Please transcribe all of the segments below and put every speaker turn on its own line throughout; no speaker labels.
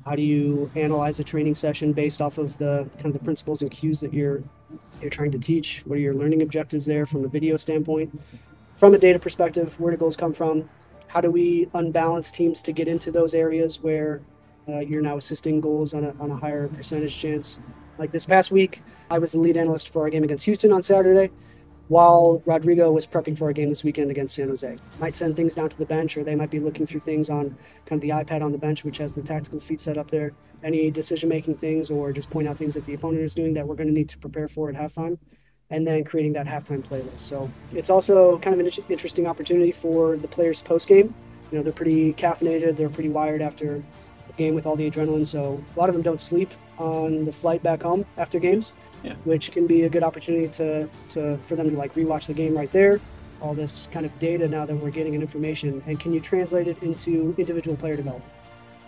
How do you analyze a training session based off of the kind of the principles and cues that you're trying to teach? What are your learning objectives there from a video standpoint? From a data perspective, where do goals come from? How do we unbalance teams to get into those areas where you're now assisting goals on a higher percentage chance? Like this past week, I was the lead analyst for our game against Houston on Saturday, while Rodrigo was prepping for a game this weekend against San Jose. Might send things down to the bench, or they might be looking through things on kind of the iPad on the bench, which has the tactical feed set up there. Any decision-making things, or just point out things that the opponent is doing that we're going to need to prepare for at halftime, and then creating that halftime playlist. So it's also kind of an interesting opportunity for the players post-game. You know, they're pretty caffeinated, they're pretty wired after a game with all the adrenaline, so a lot of them don't sleep on the flight back home after games,
Yeah.
which can be a good opportunity for them to like rewatch the game right there. All this kind of data now that we're getting and information, and can you translate it into individual player development?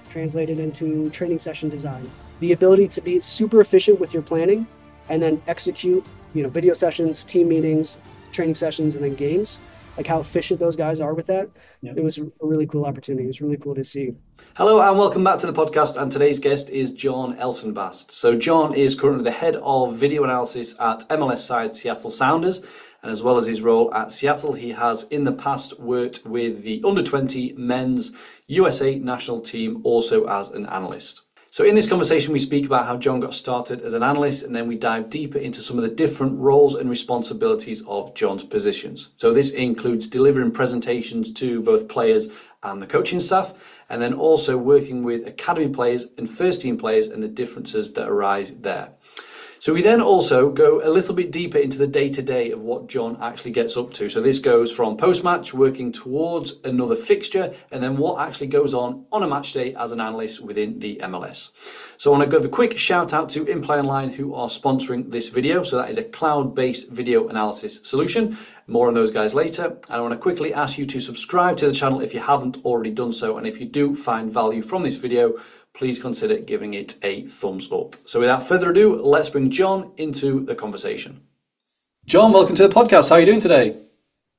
Translate it into training session design. The ability to be super efficient with your planning, and then execute, you know, video sessions, team meetings, training sessions, and then games. Like how efficient those guys are with that.
Yeah.
It was a really cool opportunity. It was really cool to see.
Hello and welcome back to the podcast, and today's guest is John Elsenbast. So John is currently the head of video analysis at MLS side Seattle Sounders, and as well as his role at Seattle, he has in the past worked with the under-20 men's USA national team also as an analyst. So in this conversation, we speak about how John got started as an analyst, and then we dive deeper into some of the different roles and responsibilities of John's positions. So this includes delivering presentations to both players and the coaching staff, and then also working with academy players and first team players and the differences that arise there. So we then also go a little bit deeper into the day-to-day of what John actually gets up to. So this goes from post-match, working towards another fixture, and then what actually goes on a match day as an analyst within the MLS. So I want to give a quick shout out to InPlay Online, who are sponsoring this video. So that is a cloud-based video analysis solution. More on those guys later. And I want to quickly ask you to subscribe to the channel if you haven't already done so. And if you do find value from this video, please consider giving it a thumbs up. So without further ado, let's bring John into the conversation. John, welcome to the podcast. How are you doing today?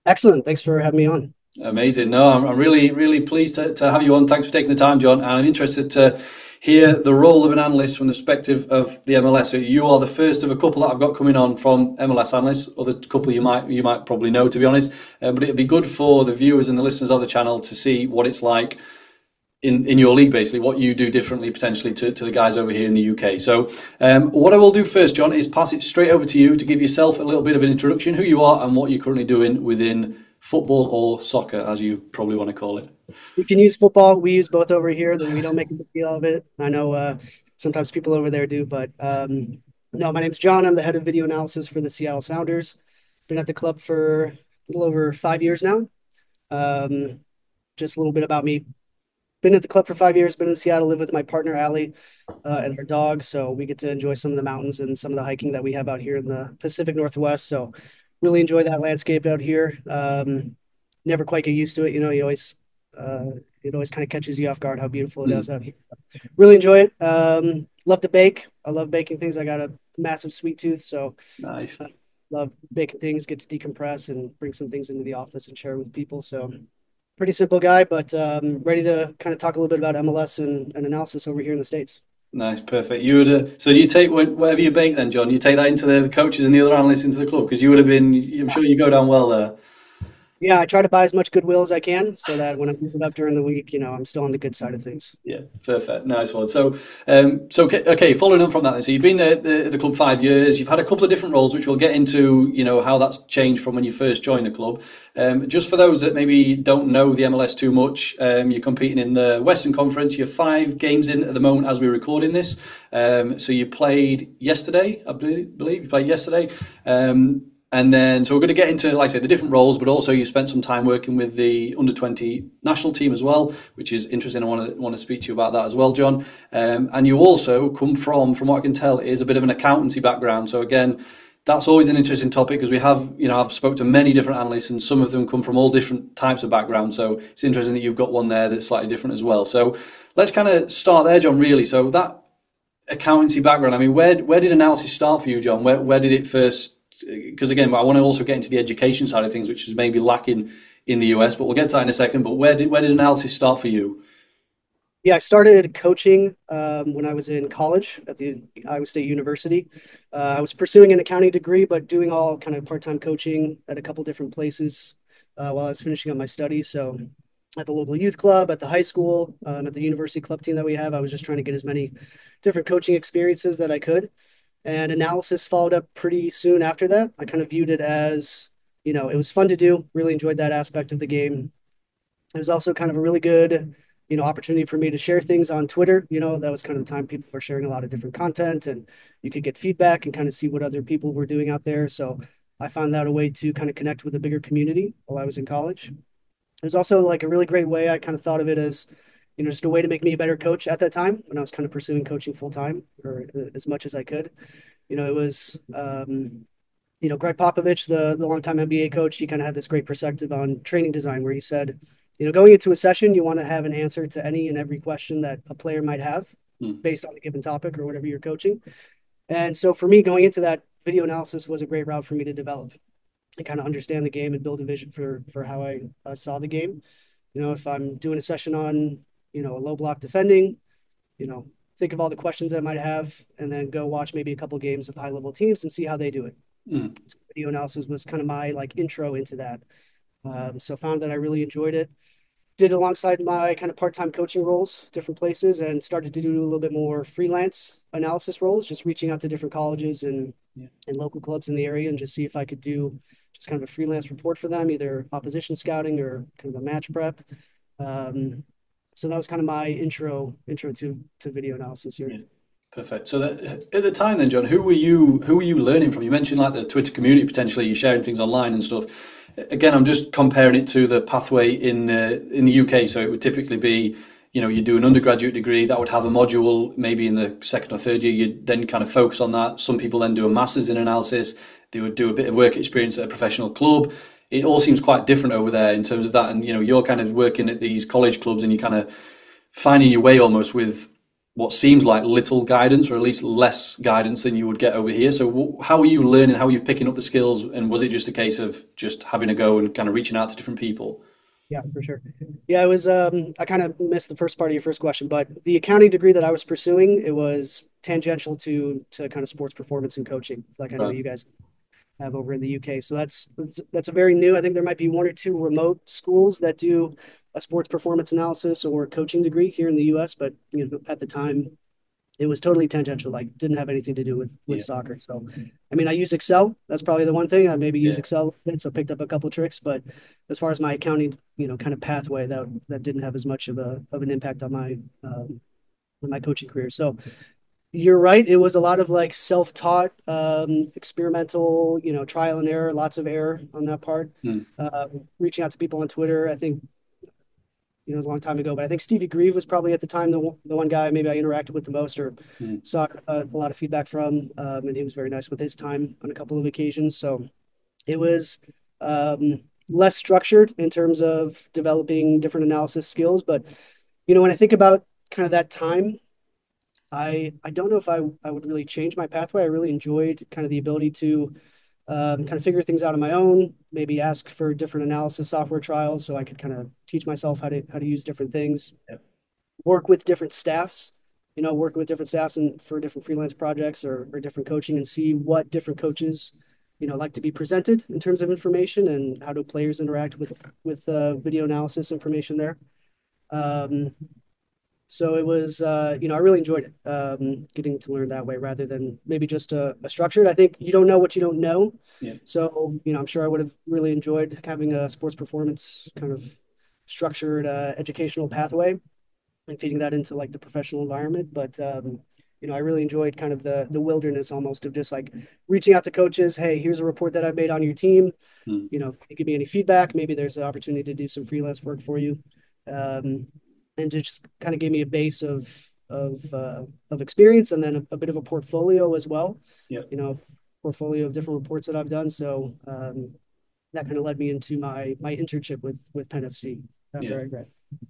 Excellent. Thanks for having me on.
Amazing. No, I'm really, really pleased to have you on. Thanks for taking the time, John. And I'm interested to hear the role of an analyst from the perspective of the MLS. So you are the first of a couple that I've got coming on from MLS analysts. Other couple you might probably know, to be honest. But it'd be good for the viewers and the listeners of the channel to see what it's like in your league, basically, what you do differently potentially to the guys over here in the UK. So what I will do first, John, is pass it straight over to you to give yourself a little bit of an introduction, who you are and what you're currently doing within football or soccer, as you probably want to call it.
We can use football. We use both over here. Then we don't make a big deal of it. I know sometimes people over there do, but no, my name's John. I'm the head of video analysis for the Seattle Sounders. Been at the club for a little over 5 years now. Just a little bit about me. Been at the club for 5 years, been in Seattle, live with my partner, Allie, and her dog. So we get to enjoy some of the mountains and some of the hiking that we have out here in the Pacific Northwest. So really enjoy that landscape out here. Never quite get used to it. You know, it always kind of catches you off guard how beautiful it is out here. Really enjoy it. Love to bake. I love baking things. I got a massive sweet tooth. So
Nice.
love baking things, get to decompress and bring some things into the office and share with people. So pretty simple guy, but ready to kind of talk a little bit about MLS and analysis over here in the States.
Nice, perfect. You would so do you take whatever you bake then, John? You take that into the coaches and the other analysts into the club, because you would have been. I'm sure you go down well there.
Yeah, I try to buy as much goodwill as I can so that when I'm using it up during the week, you know, I'm still on the good side of things.
Yeah, perfect. Nice one. So, okay, following on from that, then, so you've been at the club 5 years. You've had a couple of different roles, which we'll get into. You know how that's changed from when you first joined the club. Just for those that maybe don't know the MLS too much, you're competing in the Western Conference. You're 5 games in at the moment as we're recording this. So you played yesterday, I believe you played yesterday. And then, so we're going to get into, like I said, the different roles, but also you spent some time working with the under-20 national team as well, which is interesting. I want to speak to you about that as well, John. And you also come from what I can tell, is a bit of an accountancy background. So again, that's always an interesting topic, because we have, you know, I've spoke to many different analysts, and some of them come from all different types of backgrounds. So it's interesting that you've got one there that's slightly different as well. So let's kind of start there, John, really. So that accountancy background, I mean, where did analysis start for you, John? Where did it first? Because again, I want to also get into the education side of things, which is maybe lacking in the US, but we'll get to that in a second. But where did analysis start for you?
Yeah, I started coaching when I was in college at the Iowa State University. I was pursuing an accounting degree, but doing all kind of part-time coaching at a couple different places while I was finishing up my studies. So at the local youth club, at the high school, at the university club team that we have, I was just trying to get as many different coaching experiences that I could. And analysis followed up pretty soon after that. I kind of viewed it as, it was fun to do, really enjoyed that aspect of the game. It was also kind of a really good, opportunity for me to share things on Twitter. That was kind of the time people were sharing a lot of different content and you could get feedback and kind of see what other people were doing out there. So I found that a way to kind of connect with a bigger community while I was in college. It was also like a really great way. I kind of thought of it as, just a way to make me a better coach at that time when I was kind of pursuing coaching full time or as much as I could. It was, Greg Popovich, the longtime NBA coach, he kind of had this great perspective on training design where he said, going into a session, you want to have an answer to any and every question that a player might have
Mm.
based on a given topic or whatever you're coaching. And so for me, going into that, video analysis was a great route for me to develop and kind of understand the game and build a vision for how I saw the game. If I'm doing a session on, a low block defending, you know, think of all the questions that I might have and then go watch maybe a couple games of high level teams and see how they do it.
Mm.
So video analysis was kind of my like intro into that. So found that I really enjoyed it. Did it alongside my kind of part-time coaching roles, different places, and started to do a little bit more freelance analysis roles, just reaching out to different colleges
Yeah.
and local clubs in the area and just see if I could do just kind of a freelance report for them, either opposition scouting or kind of a match prep. Um, so that was kind of my intro to video analysis here.
Yeah. Perfect. So at the time then, John, who were you learning from? You mentioned like the Twitter community, potentially you're sharing things online and stuff. Again, I'm just comparing it to the pathway in the UK. So it would typically be, you do an undergraduate degree that would have a module maybe in the second or third year. You then kind of focus on that. Some people then do a master's in analysis. They would do a bit of work experience at a professional club. It all seems quite different over there in terms of that. And you're kind of working at these college clubs and you're kind of finding your way almost with what seems like little guidance, or at least less guidance than you would get over here. So how are you learning? How are you picking up the skills? And was it just a case of just having a go and kind of reaching out to different people?
Yeah, for sure. Yeah, it was I kind of missed the first part of your first question, but the accounting degree that I was pursuing, it was tangential to kind of sports performance and coaching, like I know
Right.
you guys have over in the UK. So that's a very new. I think there might be one or two remote schools that do a sports performance analysis or coaching degree here in the US, but at the time it was totally tangential, like didn't have anything to do with
Yeah.
soccer. So I mean, I use Excel. That's probably the one thing. I maybe use
Yeah.
Excel, so picked up a couple of tricks, but as far as my accounting, kind of pathway, that didn't have as much of an impact on my coaching career. So you're right. It was a lot of like self-taught, experimental, trial and error, lots of error on that part.
Mm.
Reaching out to people on Twitter. I think, it was a long time ago, but I think Stevie Grieve was probably at the time the one guy maybe I interacted with the most or
Mm.
saw a lot of feedback from. And he was very nice with his time on a couple of occasions. So it was less structured in terms of developing different analysis skills. But, when I think about kind of that time, I don't know if I would really change my pathway. I really enjoyed kind of the ability to kind of figure things out on my own, maybe ask for different analysis software trials so I could kind of teach myself how to use different things,
Yep.
work with different staffs, working with different staffs and for different freelance projects or different coaching and see what different coaches, like to be presented in terms of information and how do players interact with video analysis information there. Um, so it was, I really enjoyed it, getting to learn that way rather than maybe just a structured. I think you don't know what you don't know.
Yeah.
So, I'm sure I would have really enjoyed having a sports performance kind of structured educational pathway and feeding that into like the professional environment. But, I really enjoyed kind of the wilderness almost of just like reaching out to coaches. Hey, here's a report that I made on your team.
Mm.
Can you give me any feedback? Maybe there's an opportunity to do some freelance work for you. Um, and just kind of gave me a base of experience and then a bit of a portfolio as well.
Yeah.
Portfolio of different reports that I've done. So that kind of led me into my internship with Penn FC
Yeah.
after I grad.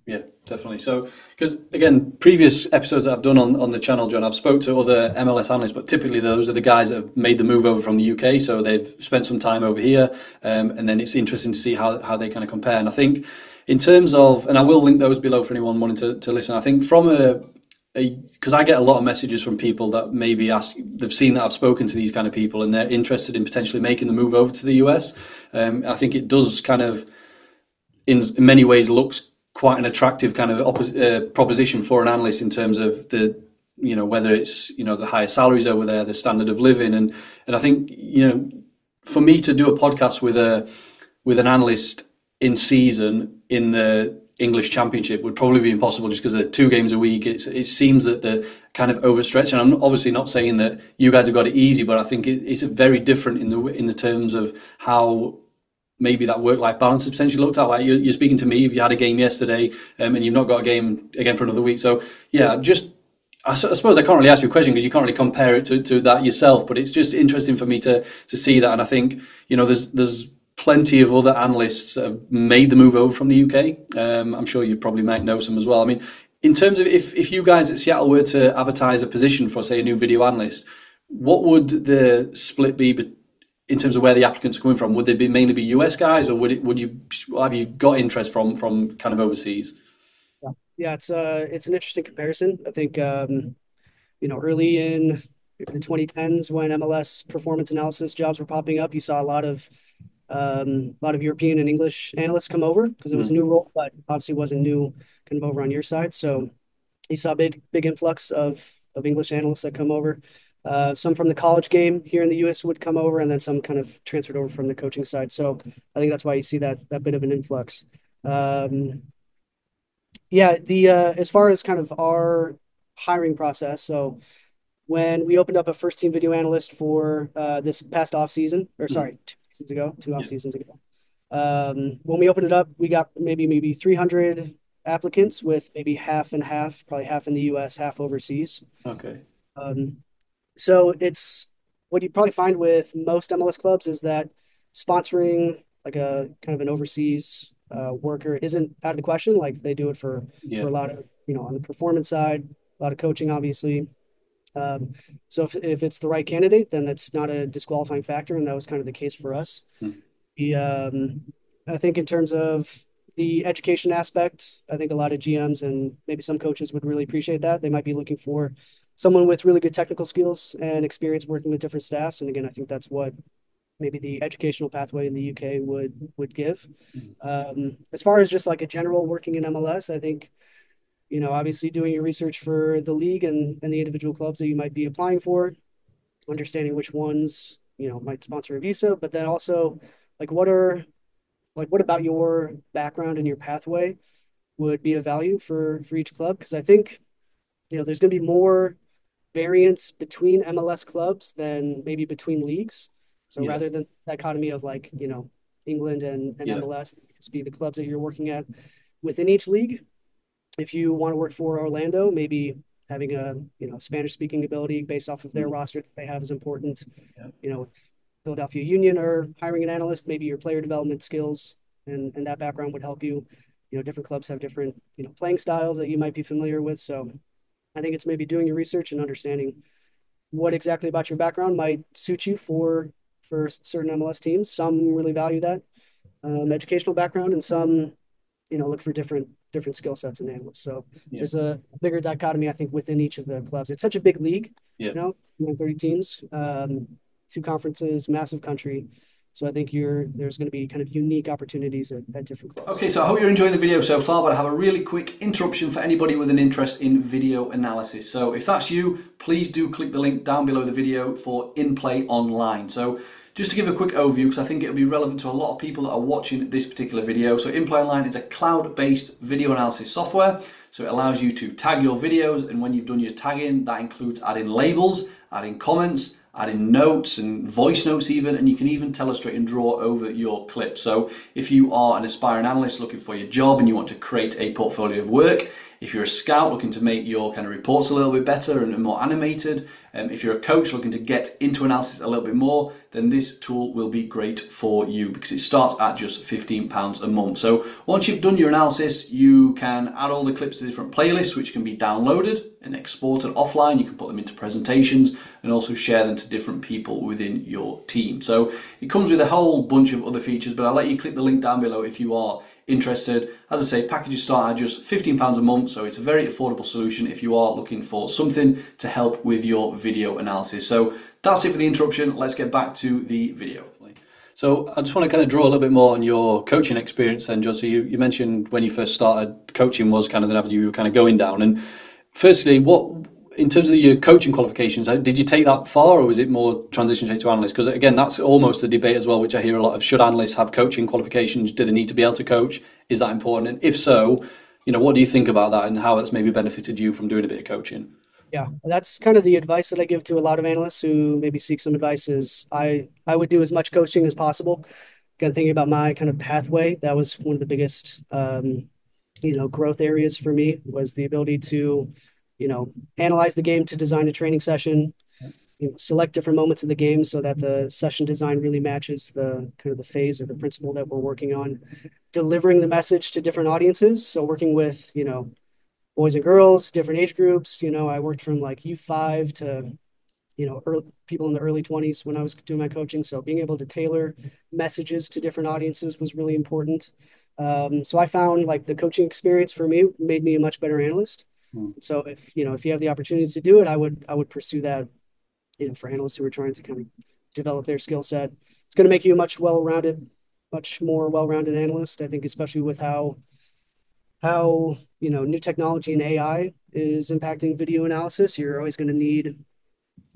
Yeah, definitely. So, because again, previous episodes that I've done on the channel, John, I've spoke to other MLS analysts, but typically those are the guys that have made the move over from the UK. So they've spent some time over here, and then it's interesting to see how they kind of compare. And I think in terms of, and I will link those below for anyone wanting to listen. I think from because I get a lot of messages from people that maybe they've seen that I've spoken to these kind of people and they're interested in potentially making the move over to the US. I think it does kind of, in many ways, looks quite an attractive kind of proposition for an analyst in terms of the, whether it's, the higher salaries over there, the standard of living. And I think, for me to do a podcast with an analyst in season in the English Championship would probably be impossible just because they're 2 games a week. It seems that they're kind of overstretched, and I'm obviously not saying that you guys have got it easy, but I think it's very different in the terms of how maybe that work-life balance is potentially looked at. Like you're speaking to me, if you had a game yesterday and you've not got a game again for another week. So yeah, I suppose I can't really ask you a question because you can't really compare it to that yourself, but it's just interesting for me to see that. And I think, there's plenty of other analysts that have made the move over from the UK. I'm sure you probably might know some as well. I mean, in terms of if you guys at Seattle were to advertise a position for, say, a new video analyst, what would the split be in terms of where the applicants are coming from? Would they mainly be US guys, or have you got interest from kind of overseas?
Yeah, it's an interesting comparison. I think early in the 2010s when MLS performance analysis jobs were popping up, you saw a lot of European and English analysts come over because it was a new role, but obviously wasn't new kind of over on your side. So you saw a big influx of English analysts that come over. Some from the college game here in the US would come over, and then some kind of transferred over from the coaching side. So I think that's why you see that bit of an influx. Yeah, the as far as kind of our hiring process, so when we opened up a first team video analyst for this past off season, or sorry, 2 seasons ago, two off seasons ago. When we opened it up, we got maybe 300 applicants with maybe half and half, probably half in the US, half overseas.
Okay.
So it's what you probably find with most MLS clubs is that sponsoring like a kind of an overseas worker isn't out of the question. Like they do it for a lot of, on the performance side, a lot of coaching, obviously. So if it's the right candidate, then that's not a disqualifying factor, and that was kind of the case for us. I think in terms of the education aspect, I think a lot of GMs and maybe some coaches would really appreciate that. They might be looking for someone with really good technical skills and experience working with different staffs. And again, I think that's what maybe the educational pathway in the UK would give. As far as just like a general working in MLS, I think, obviously doing your research for the league and the individual clubs that you might be applying for, understanding which ones, might sponsor a visa, but then also what about your background and your pathway would be of value for each club? Because I think, there's going to be more variance between MLS clubs than maybe between leagues. So rather than dichotomy of England and MLS, it's be the clubs that you're working at within each league. If you want to work for Orlando, maybe having a Spanish speaking ability based off of their roster that they have is important. If Philadelphia Union are hiring an analyst, maybe your player development skills and that background would help you. Different clubs have different playing styles that you might be familiar with. So I think it's maybe doing your research and understanding what exactly about your background might suit you for certain MLS teams. Some really value that educational background, and some look for different skill sets in analysts. So there's a bigger dichotomy, I think, within each of the clubs. It's such a big league, 30 teams, 2 conferences, massive country. So I think there's going to be kind of unique opportunities at different clubs.
Okay, so I hope you're enjoying the video so far, but I have a really quick interruption for anybody with an interest in video analysis. So if that's you, please do click the link down below the video for In Play Online. So just to give a quick overview, because I think it'll be relevant to a lot of people that are watching this particular video. So In Play Online is a cloud-based video analysis software. So it allows you to tag your videos, and when you've done your tagging, that includes adding labels, adding comments, adding notes and voice notes even, and you can even illustrate and draw over your clip. So if you are an aspiring analyst looking for your job and you want to create a portfolio of work, if you're a scout looking to make your kind of reports a little bit better and more animated, if you're a coach looking to get into analysis a little bit more, then this tool will be great for you because it starts at just £15 a month. So once you've done your analysis, you can add all the clips to different playlists, which can be downloaded and exported offline. You can put them into presentations and also share them to different people within your team. So it comes with a whole bunch of other features, but I'll let you click the link down below if you are interested, as I say, packages start at just £15 a month, so it's a very affordable solution if you are looking for something to help with your video analysis. So that's it for the interruption. Let's get back to the video. So I just want to kind of draw a little bit more on your coaching experience then, John. So you mentioned when you first started, coaching was kind of the avenue you were kind of going down. And firstly, in terms of your coaching qualifications, did you take that far, or was it more transition straight to analyst? Because again, that's almost a debate as well, which I hear a lot of. Should analysts have coaching qualifications? Do they need to be able to coach? Is that important? And if so, what do you think about that and how that's maybe benefited you from doing a bit of coaching?
Yeah, that's kind of the advice that I give to a lot of analysts who maybe seek some advice is I would do as much coaching as possible. Again, thinking about my kind of pathway, that was one of the biggest growth areas for me was the ability to, analyze the game to design a training session, select different moments of the game so that the session design really matches the kind of the phase or the principle that we're working on, delivering the message to different audiences. So working with, boys and girls, different age groups. I worked from like U5 to, people in the early 20s when I was doing my coaching. So being able to tailor messages to different audiences was really important. So I found like the coaching experience for me made me a much better analyst. So if you have the opportunity to do it, I would pursue that, for analysts who are trying to kind of develop their skill set. It's going to make you a much more well-rounded analyst. I think, especially with how new technology and AI is impacting video analysis. You're always going to need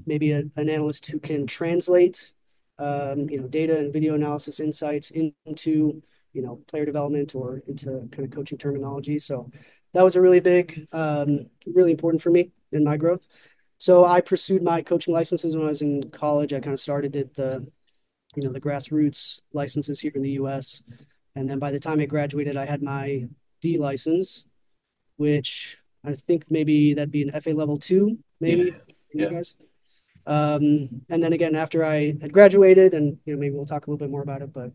maybe an analyst who can translate data and video analysis insights into player development or into kind of coaching terminology. So that was a really big, really important for me in my growth. So I pursued my coaching licenses when I was in college. I kind of did the grassroots licenses here in the US. And then by the time I graduated, I had my D license, which I think maybe that'd be an FA level 2,
Yeah,
maybe for you
yeah,
guys. And then again, after I had graduated, and maybe we'll talk a little bit more about it, but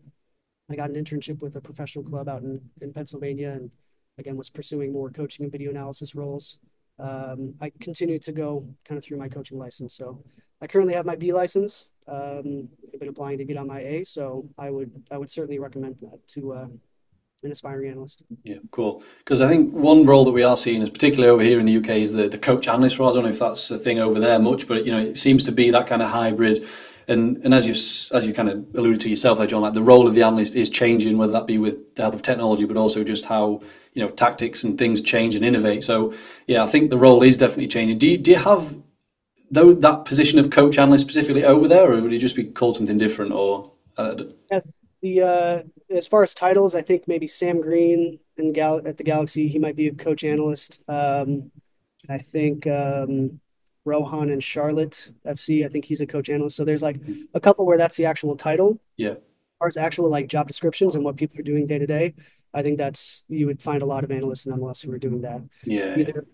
I got an internship with a professional club out in Pennsylvania, and again was pursuing more coaching and video analysis roles. I continued to go kind of through my coaching license. So I currently have my B license. I've been applying to get on my A, so I would certainly recommend that to an aspiring analyst.
yeah, cool. Because I think one role that we are seeing, is particularly over here in the UK, is the coach analyst role. I don't know if that's a thing over there much, but it seems to be that kind of hybrid. And as you kind of alluded to yourself there, John, like the role of the analyst is changing, whether that be with the help of technology, but also just how tactics and things change and innovate. So yeah, I think the role is definitely changing. Do you have that position of coach analyst specifically over there, or would it just be called something different? Or
At as far as titles, I think maybe Sam Green at the Galaxy, he might be a coach analyst. I think Rohan and Charlotte FC, I think he's a coach analyst. So there's like a couple where that's the actual title.
yeah,
As far as actual like job descriptions and what people are doing day to day, I think you would find a lot of analysts and MLS who are doing that.
yeah, yeah,
Either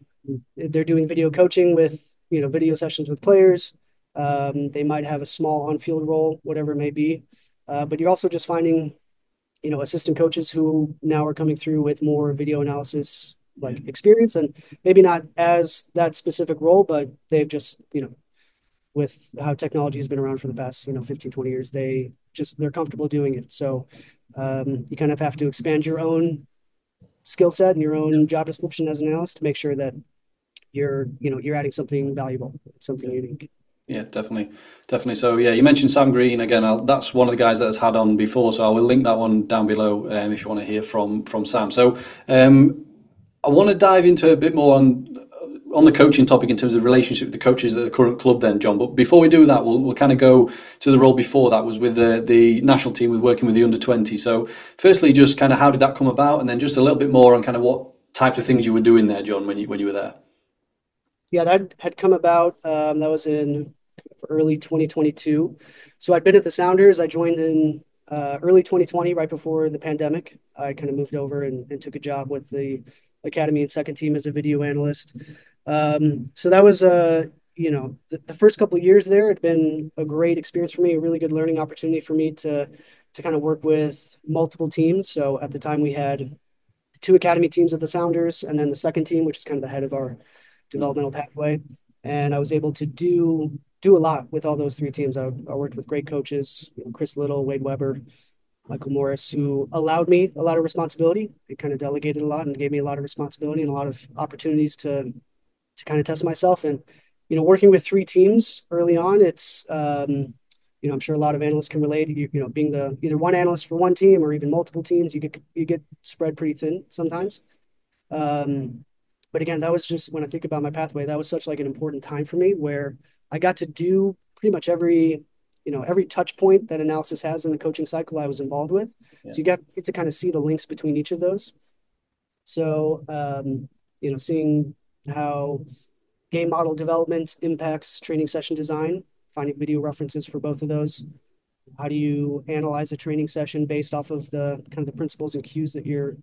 they're doing video coaching with video sessions with players. They might have a small on-field role, whatever it may be. But you're also just finding assistant coaches who now are coming through with more video analysis
yeah.
like experience, and maybe not as that specific role, but they've just, with how technology has been around for the past, 15, 20 years, they're comfortable doing it. So you kind of have to expand your own skill set and your own job description as an analyst to make sure that you're adding something valuable, something unique.
Yeah, definitely, definitely. So yeah, you mentioned Sam Green again. That's one of the guys that has had on before, so I will link that one down below if you want to hear from Sam. So I want to dive into a bit more on the coaching topic in terms of relationship with the coaches at the current club, then, John. But before we do that, we'll kind of go to the role before that was with the national team, with working with the under-20. So firstly, just kind of how did that come about, and then just a little bit more on kind of what types of things you were doing there, John, when you were there.
Yeah, that had come about. That was in early 2022. So I'd been at the Sounders. I joined in early 2020, right before the pandemic. I kind of moved over and took a job with the academy and second team as a video analyst. So that was the first couple of years there had been a great experience for me, a really good learning opportunity for me to kind of work with multiple teams. So at the time we had two academy teams at the Sounders, and then the second team, which is kind of the head of our developmental pathway. And I was able to do a lot with all those three teams. I worked with great coaches, Chris Little, Wade Weber, Michael Morris, who allowed me a lot of responsibility. He kind of delegated a lot and gave me a lot of responsibility and a lot of opportunities to kind of test myself. And working with three teams early on, it's I'm sure a lot of analysts can relate. Being the either one analyst for one team or even multiple teams, you get spread pretty thin sometimes. Um, but again, that was just when I think about my pathway, that was such like an important time for me where I got to do pretty much every touch point that analysis has in the coaching cycle I was involved with.
Yeah.
So you get to kind of see the links between each of those. So, seeing how game model development impacts training session design, finding video references for both of those. How do you analyze a training session based off of the kind of the principles and cues that you're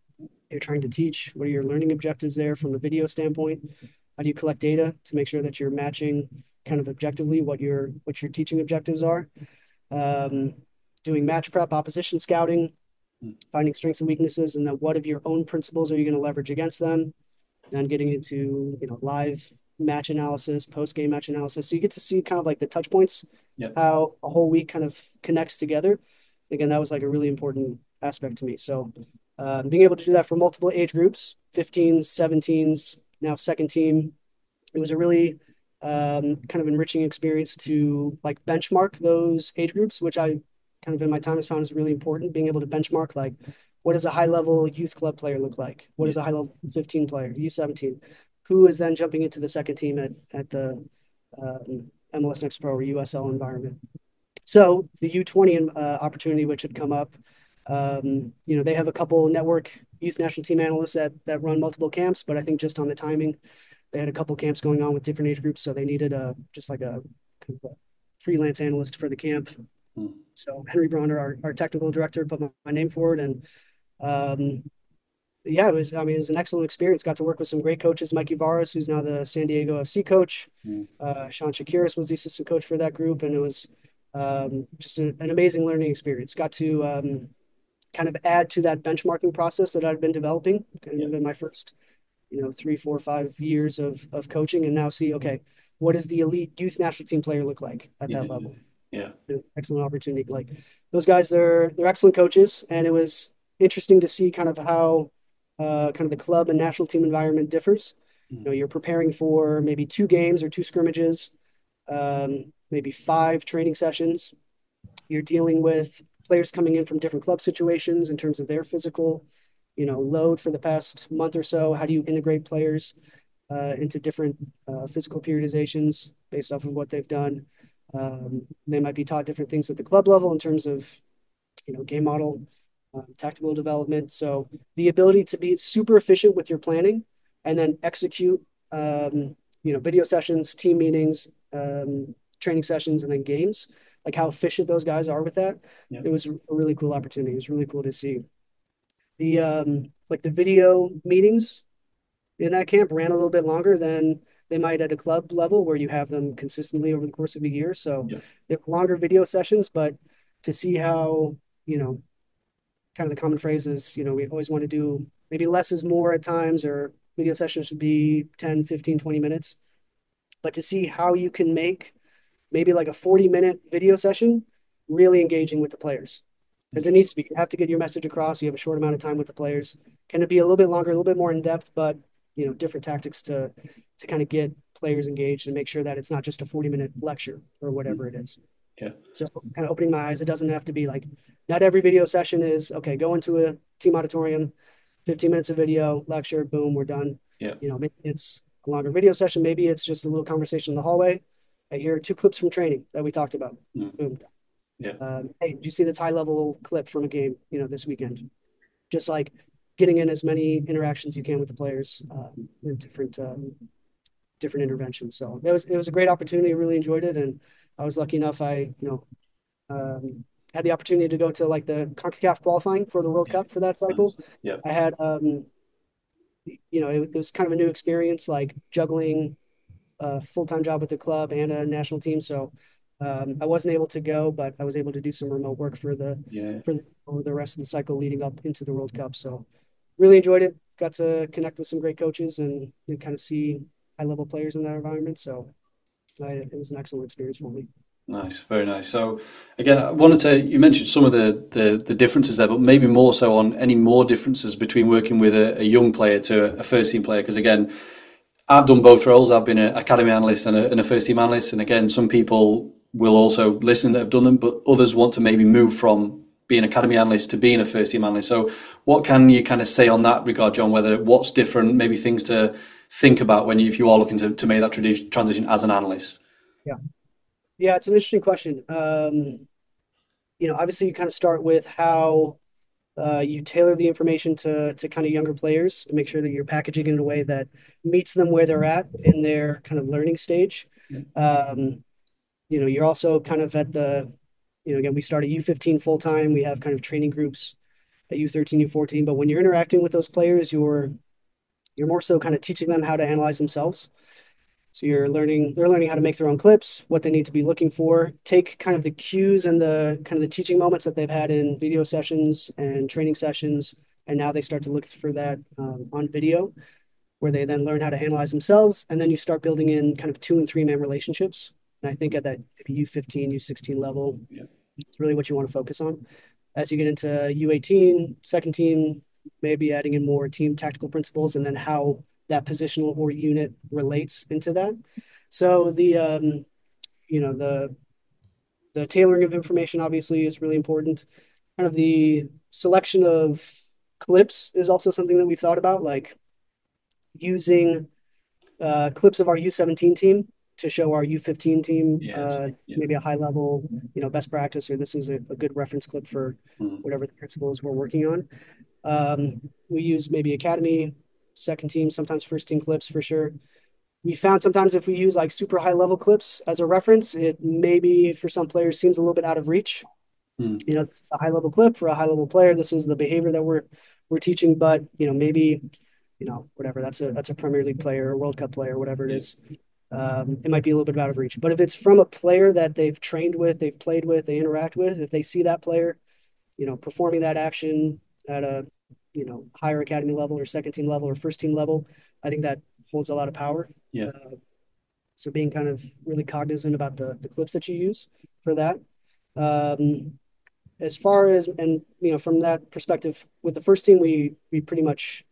trying to teach? What are your learning objectives there from a video standpoint? How do you collect data to make sure that you're matching kind of objectively what your teaching objectives are? Um, Doing match prep, opposition scouting, finding strengths and weaknesses, and then what of your own principles are you going to leverage against them? Then getting into live match analysis, post game match analysis. So you get to see kind of like the touch points,
Yeah.
how a whole week kind of connects together. Again, that was like a really important aspect to me. So being able to do that for multiple age groups, 15s, 17s, now second team, it was a really kind of enriching experience to like benchmark those age groups, which I kind of in my time has found is really important. Being able to benchmark like what does a high level youth club player look like? What
Yeah.
does a high level 15 player, U17? Who is then jumping into the second team at the MLS Next Pro or USL environment? So the U20 opportunity, which had come up, they have a couple network youth national team analysts that run multiple camps, but I think just on the timing, they had a couple camps going on with different age groups, so they needed just like a, kind of a freelance analyst for the camp.
Mm.
So Henry Bronner, our technical director, put my name forward, and um, yeah, it was an excellent experience. Got to work with some great coaches, Mikey Varas, who's now the San Diego FC coach.
Mm.
Sean Shakiris was the assistant coach for that group, and it was just an amazing learning experience. Got to kind of add to that benchmarking process that I'd been developing kind
Yeah.
of in my first 3, 4, 5 years of coaching, and now see, okay, what does the elite youth national team player look like at
Yeah.
that level?
Yeah.
Excellent opportunity. Like those guys, they're excellent coaches, and it was interesting to see kind of how kind of the club and national team environment differs.
Mm.
You're preparing for maybe two games or two scrimmages, maybe five training sessions. You're dealing with players coming in from different club situations in terms of their physical, load for the past month or so. How do you integrate players into different physical periodizations based off of what they've done? They might be taught different things at the club level in terms of, game model, tactical development. So the ability to be super efficient with your planning and then execute, video sessions, team meetings, training sessions, and then games, like how efficient those guys are with that.
Yeah.
It was a really cool opportunity. It was really cool to see the like the video meetings in that camp ran a little bit longer than they might at a club level where you have them consistently over the course of a year. So
Yeah.
they're longer video sessions, but to see how, kind of the common phrase is, we always want to do maybe less is more at times, or video sessions should be 10, 15, 20 minutes. But to see how you can make maybe like a 40-minute video session really engaging with the players. Because it needs to be. You have to get your message across. You have a short amount of time with the players. Can it be a little bit longer, a little bit more in depth, but different tactics to kind of get players engaged and make sure that it's not just a 40-minute lecture or
Mm.
whatever it is.
Yeah.
So kind of opening my eyes. It doesn't have to be like, not every video session is okay, go into a team auditorium, 15 minutes of video, lecture, boom, we're done.
Yeah.
Maybe it's a longer video session. Maybe it's just a little conversation in the hallway. Hey, here are two clips from training that we talked about.
Mm.
Boom.
Yeah.
Hey, did you see this high level clip from a game, this weekend? Just like getting in as many interactions you can with the players in different interventions. So it was a great opportunity. I really enjoyed it, and I was lucky enough. I had the opportunity to go to like the CONCACAF qualifying for the World
Yeah.
Cup for that
Nice.
cycle.
Yeah.
I had it was kind of a new experience, like juggling a full-time job with the club and a national team. So I wasn't able to go, but I was able to do some remote work
Yeah.
for the rest of the cycle leading up into the World Cup. So really enjoyed it. Got to connect with some great coaches and kind of see high-level players in that environment. So it was an excellent experience for me.
Nice, very nice. So again, I wanted to, you mentioned some of the differences there, but maybe more so on any more differences between working with a young player to a first team player. Because again, I've done both roles. I've been an academy analyst and a first team analyst. And again, some people will also listen that have done them, but others want to maybe move from being an academy analyst to being a first team analyst. So what can you kind of say on that regard, John, whether what's different, maybe things to think about when you, if you are looking to make that transition as an analyst?
Yeah. Yeah, it's an interesting question. Obviously you kind of start with how you tailor the information to kind of younger players and make sure that you're packaging it in a way that meets them where they're at in their kind of learning stage. Um, you're also kind of at again, we start at U15 full time. We have kind of training groups at U13, U14. But when you're interacting with those players, you're more so kind of teaching them how to analyze themselves. So they're learning how to make their own clips, what they need to be looking for, take kind of the cues and the kind of the teaching moments that they've had in video sessions and training sessions, and now they start to look for that on video, where they then learn how to analyze themselves, and then you start building in kind of 2 and 3 man relationships. And I think at that maybe U15, U16 level,
Yeah.
it's really what you want to focus on. As you get into U18, second team, maybe adding in more team tactical principles and then how that positional or unit relates into that. So you know, the tailoring of information obviously is really important. Kind of the selection of clips is also something that we've thought about, like using clips of our U17 team to show our U15 team
Yes. Yeah.
maybe a high level, best practice, or this is a good reference clip for
Mm.
whatever the principles we're working on. We use maybe academy, second team, sometimes first team clips for sure. We found sometimes if we use like super high level clips as a reference, it maybe for some players seems a little bit out of reach.
Mm.
It's a high level clip for a high level player. This is the behavior that we're teaching, but maybe whatever, that's a Premier League player or World Cup player, whatever it
Yeah.
is. It might be a little bit out of reach. But if it's from a player that they've trained with, they've played with, they interact with, if they see that player, performing that action at a, higher academy level or second team level or first team level, I think that holds a lot of power.
Yeah.
So being kind of really cognizant about the clips that you use for that. Um, as far as, and, from that perspective, with the first team, we pretty much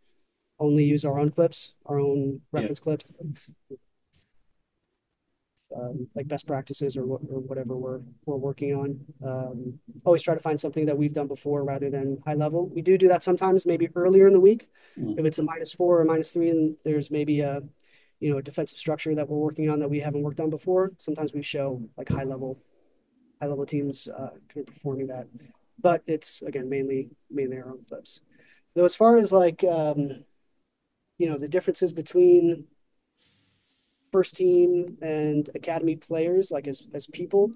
only use our own clips, our own
Yeah.
reference clips, like best practices or whatever we're working on. Always try to find something that we've done before rather than high level. We do that sometimes, maybe earlier in the week.
Mm.
If it's a -4 or -3, and there's maybe a defensive structure that we're working on that we haven't worked on before. Sometimes we show like high level teams kind of performing that, but it's again mainly our own clips. Though as far as like the differences between first team and academy players, like as people,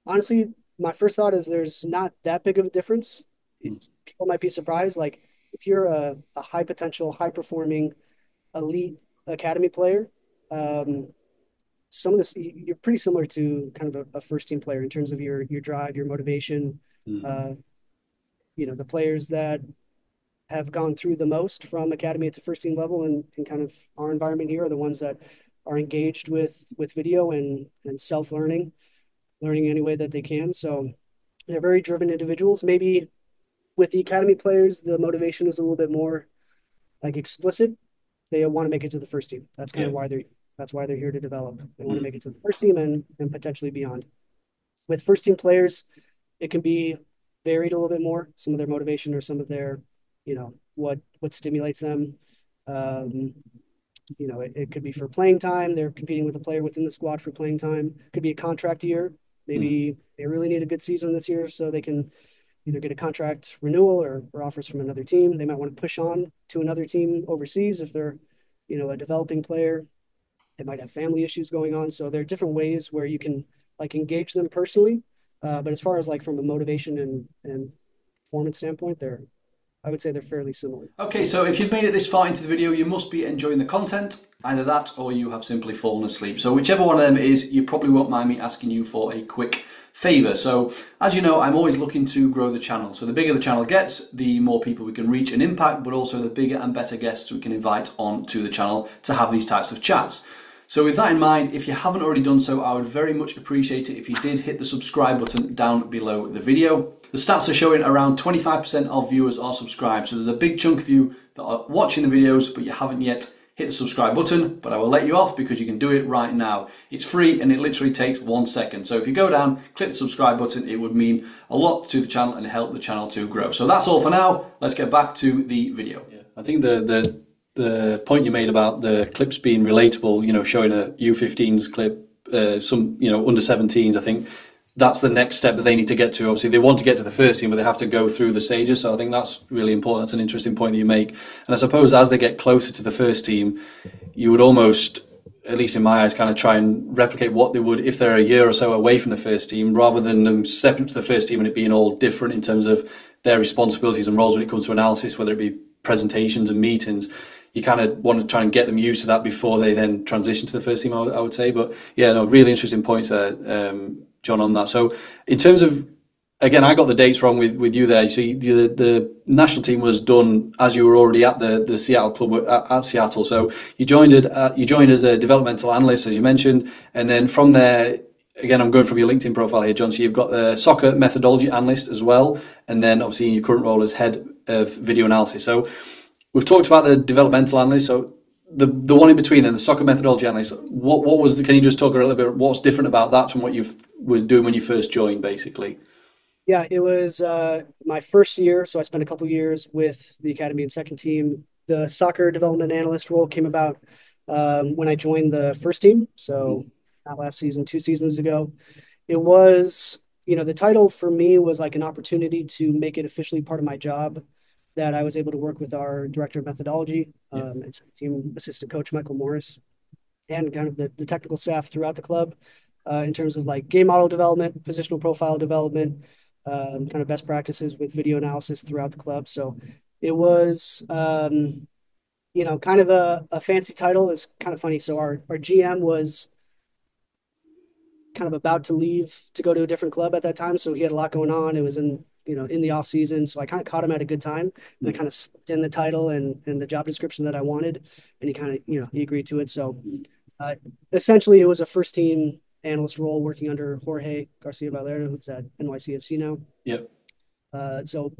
honestly, my first thought is there's not that big of a difference.
Mm.
People might be surprised. Like if you're a high potential, high performing elite academy player, um, some of this you're pretty similar to kind of a first team player in terms of your drive, your motivation.
Mm.
Uh, the players that have gone through the most from academy to first team level and kind of our environment here are the ones that are engaged with video and self learning any way that they can. So they're very driven individuals. Maybe with the academy players, the motivation is a little bit more like explicit. They want to make it to the first team. That's kind
Yeah.
of why they're here to develop. They want to
Mm.
make it to the first team and potentially beyond. With first team players, it can be varied a little bit more. Some of their motivation or some of their, what stimulates them. Um, it could be for playing time. They're competing with a player within the squad for playing time. Could be a contract year.
Mm.
Maybe they really need a good season this year so they can either get a contract renewal or offers from another team. They might want to push on to another team overseas if they're, a developing player. They might have family issues going on. So there are different ways where you can like engage them personally. But as far as like from a motivation and performance standpoint, I would say they're fairly similar.
Okay, so if you've made it this far into the video, you must be enjoying the content. Either that or you have simply fallen asleep. So whichever one of them it is, you probably won't mind me asking you for a quick favour. So as you know, I'm always looking to grow the channel. So the bigger the channel gets, the more people we can reach and impact, but also the bigger and better guests we can invite onto the channel to have these types of chats. So with that in mind, if you haven't already done so, I would very much appreciate it if you did hit the subscribe button down below the video. The stats are showing around 25% of viewers are subscribed. So there's a big chunk of you that are watching the videos, but you haven't yet hit the subscribe button, but I will let you off because you can do it right now. It's free and it literally takes 1 second. So if you go down, click the subscribe button, it would mean a lot to the channel and help the channel to grow. So that's all for now. Let's get back to the video. Yeah, I think the point you made about the clips being relatable, you know, showing a U15s clip, some, you know, under 17s, I think that's the next step that they need to get to. Obviously, they want to get to the first team, but they have to go through the stages. So I think that's really important. That's an interesting point that you make. And I suppose as they get closer to the first team, you would almost, at least in my eyes, kind of try and replicate what they would if they're a year or so away from the first team, rather than them stepping up to the first team and it being all different in terms of their responsibilities and roles when it comes to analysis, whether it be presentations and meetings. You kind of want to try and get them used to that before they then transition to the first team, I would say. But yeah, no, really interesting points there, John, on that. So in terms of, again, I got the dates wrong with you there. So the national team was done as you were already at the Seattle club at Seattle. So you joined as a developmental analyst, as you mentioned, and then from there, again, I'm going from your LinkedIn profile here, John. So you've got the soccer methodology analyst as well, and then obviously in your current role as head of video analysis. So we've talked about the developmental analyst. So the one in between then, the soccer methodology analyst, what was can you just talk a little bit, what's different about that from what you were doing when you first joined, basically?
Yeah, it was my first year, so I spent a couple years with the academy and second team. The soccer development analyst role came about when I joined the first team, so not last season, 2 seasons ago. It was, you know, the title for me was like an opportunity to make it officially part of my job, that I was able to work with our director of methodology, and team assistant coach Michael Morris, and kind of the technical staff throughout the club, in terms of like game model development, positional profile development, kind of best practices with video analysis throughout the club. So it was, you know, kind of a fancy title. It's kind of funny. So our GM was kind of about to leave to go to a different club at that time. So he had a lot going on. It was in the off season. So I kind of caught him at a good time, and I kind of slipped in the title and the job description that I wanted. And he kind of, you know, he agreed to it. So essentially it was a first team analyst role working under Jorge Garcia Valera, who's at NYCFC now.
Yep.
So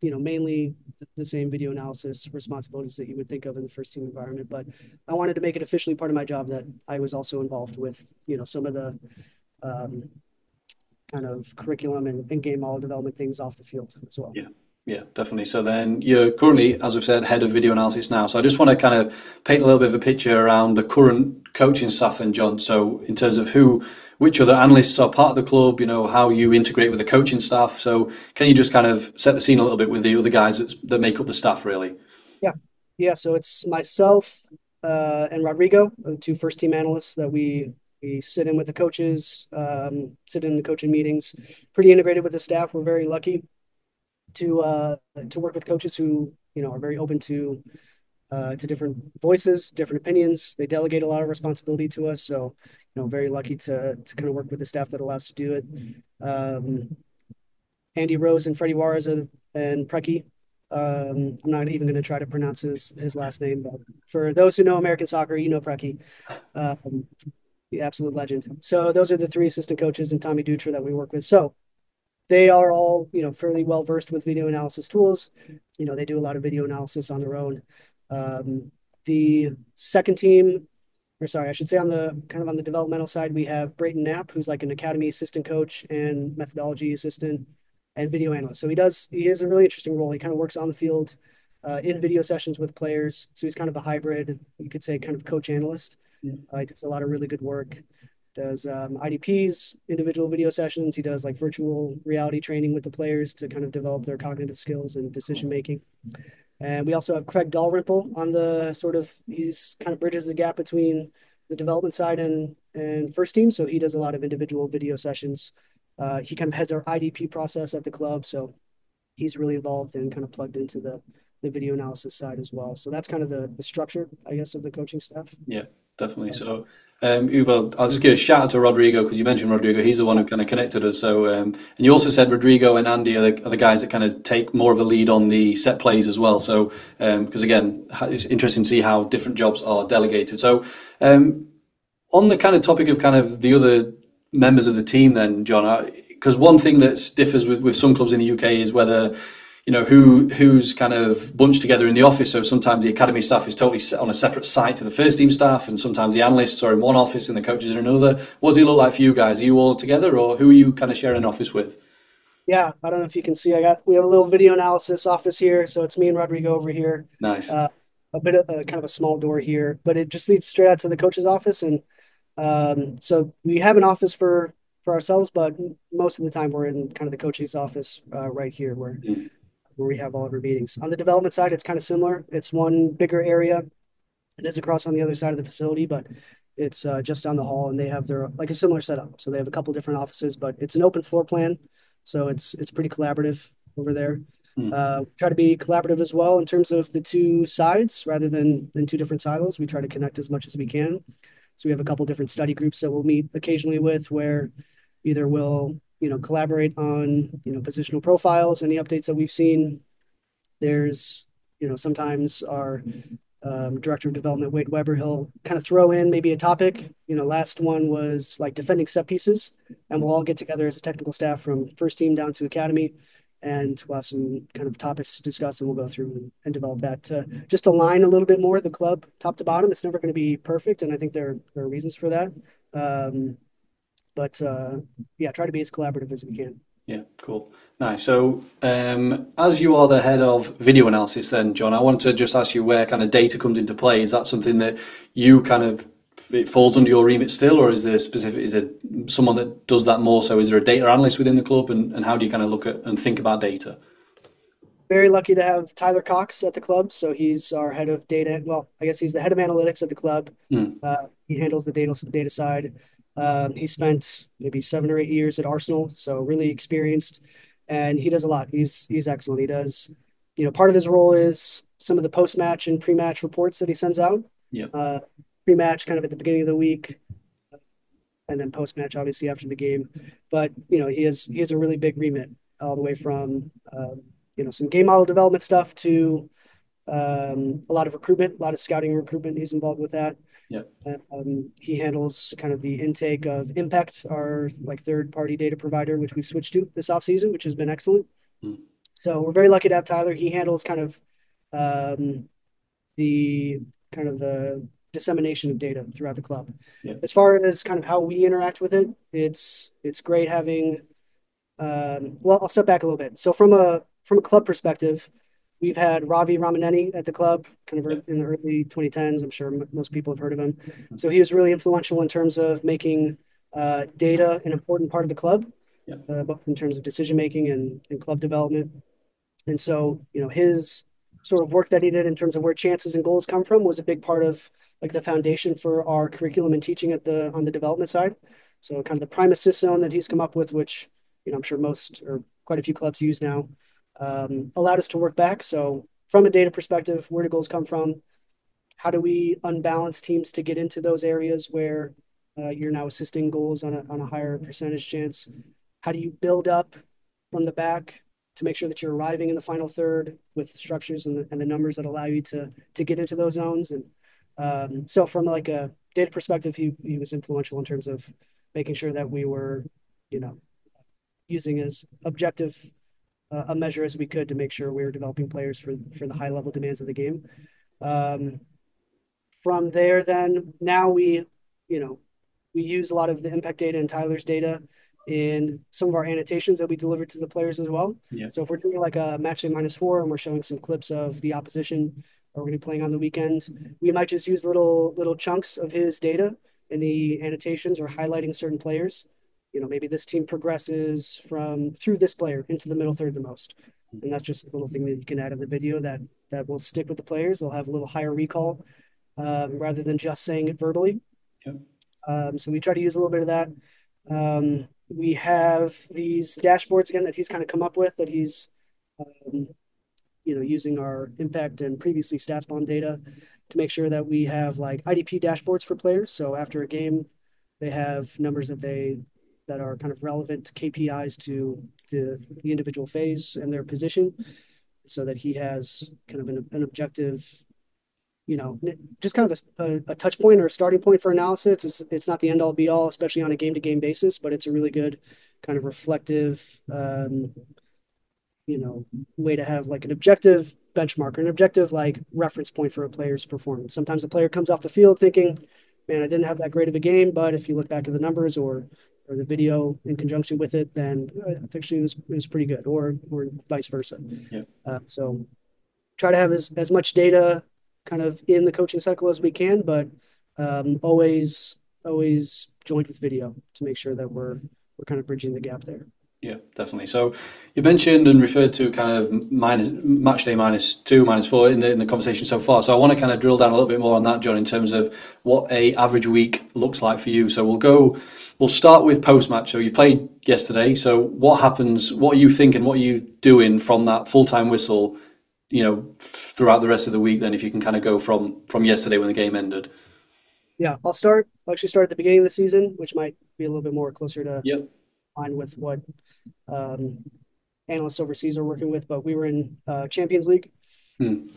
mainly the same video analysis responsibilities that you would think of in the first team environment, but I wanted to make it officially part of my job that I was also involved with, you know, some of the kind of curriculum and game model development things off the field as well.
Yeah, definitely. So then you're currently, as we've said, head of video analysis now. So I just want to kind of paint a little bit of a picture around the current coaching staff then, John. So in terms of which other analysts are part of the club, you know, how you integrate with the coaching staff. So can you just kind of set the scene a little bit with the other guys that make up the staff, really?
Yeah. So it's myself and Rodrigo, the 2 first team analysts that we sit in with the coaches, sit in the coaching meetings, pretty integrated with the staff. We're very lucky to work with coaches who, you know, are very open to different voices, different opinions. They delegate a lot of responsibility to us. So, you know, very lucky to kind of work with the staff that allows us to do it. Andy Rose and Freddie Juarez and Preki. I'm not even going to try to pronounce his last name, but for those who know American soccer, you know Preki, the absolute legend. So those are the 3 assistant coaches and Tommy Dutra that we work with. So they are all, you know, fairly well versed with video analysis tools. You know, they do a lot of video analysis on their own. The second team, or sorry, I should say on the developmental side, we have Brayton Knapp, who's like an academy assistant coach and methodology assistant and video analyst. So he has a really interesting role. He kind of works on the field in video sessions with players. So he's kind of a hybrid, you could say, kind of coach analyst. He does a lot of really good work. Does IDPs, individual video sessions. He does like virtual reality training with the players to kind of develop their cognitive skills and decision making. And we also have Craig Dalrymple on he's kind of bridges the gap between the development side and first team. So he does a lot of individual video sessions. He kind of heads our IDP process at the club. So he's really involved and kind of plugged into the video analysis side as well. So that's kind of the structure, I guess, of the coaching staff.
Yeah, definitely. So, well, I'll just give a shout out to Rodrigo, because you mentioned Rodrigo. He's the one who kind of connected us. So, and you also said Rodrigo and Andy are the guys that kind of take more of a lead on the set plays as well. So, because again, it's interesting to see how different jobs are delegated. So, On the kind of topic of kind of the other members of the team, then, John, because one thing that differs with some clubs in the UK is whether who's kind of bunched together in the office. So sometimes the academy staff is totally on a separate site to the first team staff, and sometimes the analysts are in one office and the coaches are in another. What do it look like for you guys? Are you all together, or who are you kind of sharing an office with?
Yeah, I don't know if you can see. We have a little video analysis office here, so it's me and Rodrigo over here.
Nice.
Uh, a bit of kind of a small door here, but it just leads straight out to the coach's office, and so we have an office for ourselves, but most of the time we're in kind of the coach's office right here,
Mm.
where we have all of our meetings. On the development side, it's kind of similar. It's one bigger area. It is across on the other side of the facility, but it's just down the hall, and they have their like a similar setup. So they have a couple different offices, but it's an open floor plan, so it's pretty collaborative over there.
Mm.
Try to be collaborative as well in terms of the two sides rather than two different silos. We try to connect as much as we can. So we have a couple different study groups that we'll meet occasionally with, where either we'll collaborate on positional profiles, any updates that we've seen. There's sometimes our director of development, Wade Weber, he'll kind of throw in maybe a topic. Last one was like defending set pieces, and we'll all get together as a technical staff from first team down to academy, and we'll have some kind of topics to discuss, and we'll go through and develop that to just align a little bit more the club top to bottom. It's never going to be perfect, and I think there are reasons for that. But yeah, try to be as collaborative as we can.
Yeah, cool. Nice. So, as you are the head of video analysis, then, John, I want to just ask you where kind of data comes into play. Is that something that you kind of it falls under your remit still, or is there specific? Is it someone that does that more? So, is there a data analyst within the club, and how do you kind of look at and think about data?
Very lucky to have Tyler Cox at the club. So he's our head of data. Well, I guess he's the head of analytics at the club.
Mm.
He handles the data side. He spent maybe 7 or 8 years at Arsenal, so really experienced, and he does a lot. He's excellent. He does, part of his role is some of the post match and pre match reports that he sends out.
Yeah.
Uh, Pre match kind of at the beginning of the week, and then post match obviously after the game. But he has a really big remit all the way from some game model development stuff to a lot of recruitment, a lot of scouting and recruitment. He's involved with that.
Yeah.
He handles kind of the intake of Impact, our like third party data provider, which we've switched to this offseason, which has been excellent.
Mm.
So we're very lucky to have Tyler. He handles kind of um, the the dissemination of data throughout the club.
Yeah.
As far as kind of how we interact with it, it's great having. Well, I'll step back a little bit. So from a club perspective, we've had Ravi Ramaneni at the club, kind
Yeah.
of in the early 2010s. I'm sure most people have heard of him. So he was really influential in terms of making data an important part of the club,
Yeah.
both in terms of decision making and club development. And so, his sort of work that he did in terms of where chances and goals come from was a big part of like the foundation for our curriculum and teaching on the development side. So kind of the prime assist zone that he's come up with, which, I'm sure most or quite a few clubs use now, allowed us to work back. So from a data perspective, where do goals come from? How do we unbalance teams to get into those areas where you're now assisting goals on a higher percentage chance? How do you build up from the back to make sure that you're arriving in the final third with the structures and the numbers that allow you to get into those zones? And so from like a data perspective, he was influential in terms of making sure that we were, you know, using as objective a measure as we could to make sure we were developing players for the high level demands of the game. Um, from there, then now you know, we use a lot of the impact data and Tyler's data in some of our annotations that we deliver to the players as well.
Yeah.
So if we're doing like a match day -4 and we're showing some clips of the opposition or we're going to be playing on the weekend, we might just use little chunks of his data in the annotations or highlighting certain players. Maybe this team progresses from through this player into the middle third the most. And that's just a little thing that you can add in the video that will stick with the players. They'll have a little higher recall rather than just saying it verbally.
Yeah.
So we try to use a little bit of that. We have these dashboards again that he's kind of come up with that he's, using our impact and previously StatsBomb data to make sure that we have like IDP dashboards for players. So after a game, they have numbers that are kind of relevant KPIs to the individual phase and their position, so that he has kind of an objective just kind of a touch point or a starting point for analysis. It's not the end all be all, especially on a game to game basis, but it's a really good kind of reflective, you know, way to have like an objective benchmark or an objective like reference point for a player's performance. Sometimes a player comes off the field thinking, man, I didn't have that great of a game, but if you look back at the numbers or the video in conjunction with it, then actually it was pretty good, or vice versa.
Yeah.
So try to have as much data kind of in the coaching cycle as we can, but always joined with video to make sure that we're kind of bridging the gap there.
Yeah, definitely. So you mentioned and referred to kind of minus match day -2, -4 in the conversation so far. So I want to kind of drill down a little bit more on that, John, in terms of what a average week looks like for you. So we'll start with post match. So you played yesterday. So what happens? What are you thinking? What are you doing from that full time whistle? Throughout the rest of the week. Then, if you can kind of go from yesterday when the game ended.
Yeah, I'll actually start at the beginning of the season, which might be a little bit more closer to
Yep.
line with what um, analysts overseas are working with. But we were in Champions League
Hmm.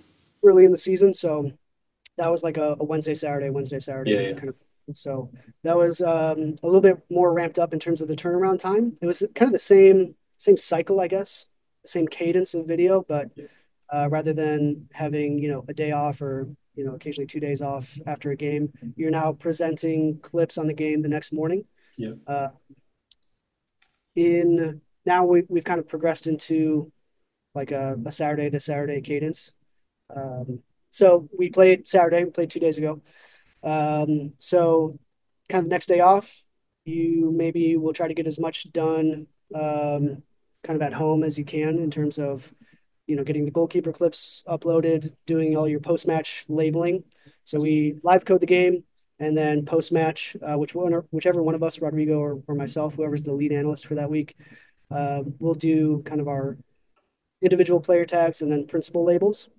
early in the season, so that was like a Wednesday,
Yeah,
Saturday
yeah,
kind of. So that was a little bit more ramped up in terms of the turnaround time. It was kind of the same cycle, I guess, the same cadence of video, but rather than having a day off or occasionally 2 days off after a game, you're now presenting clips on the game the next morning.
yeah,
Uh, in now we've kind of progressed into like a Saturday to Saturday cadence. Um, so we played Saturday. We played 2 days ago. So kind of the next day off, you maybe will try to get as much done kind of at home as you can in terms of getting the goalkeeper clips uploaded, doing all your post match labeling. So we live code the game, and then post match, whichever one of us, Rodrigo or myself, whoever's the lead analyst for that week, we'll do kind of our individual player tags and then principal labels.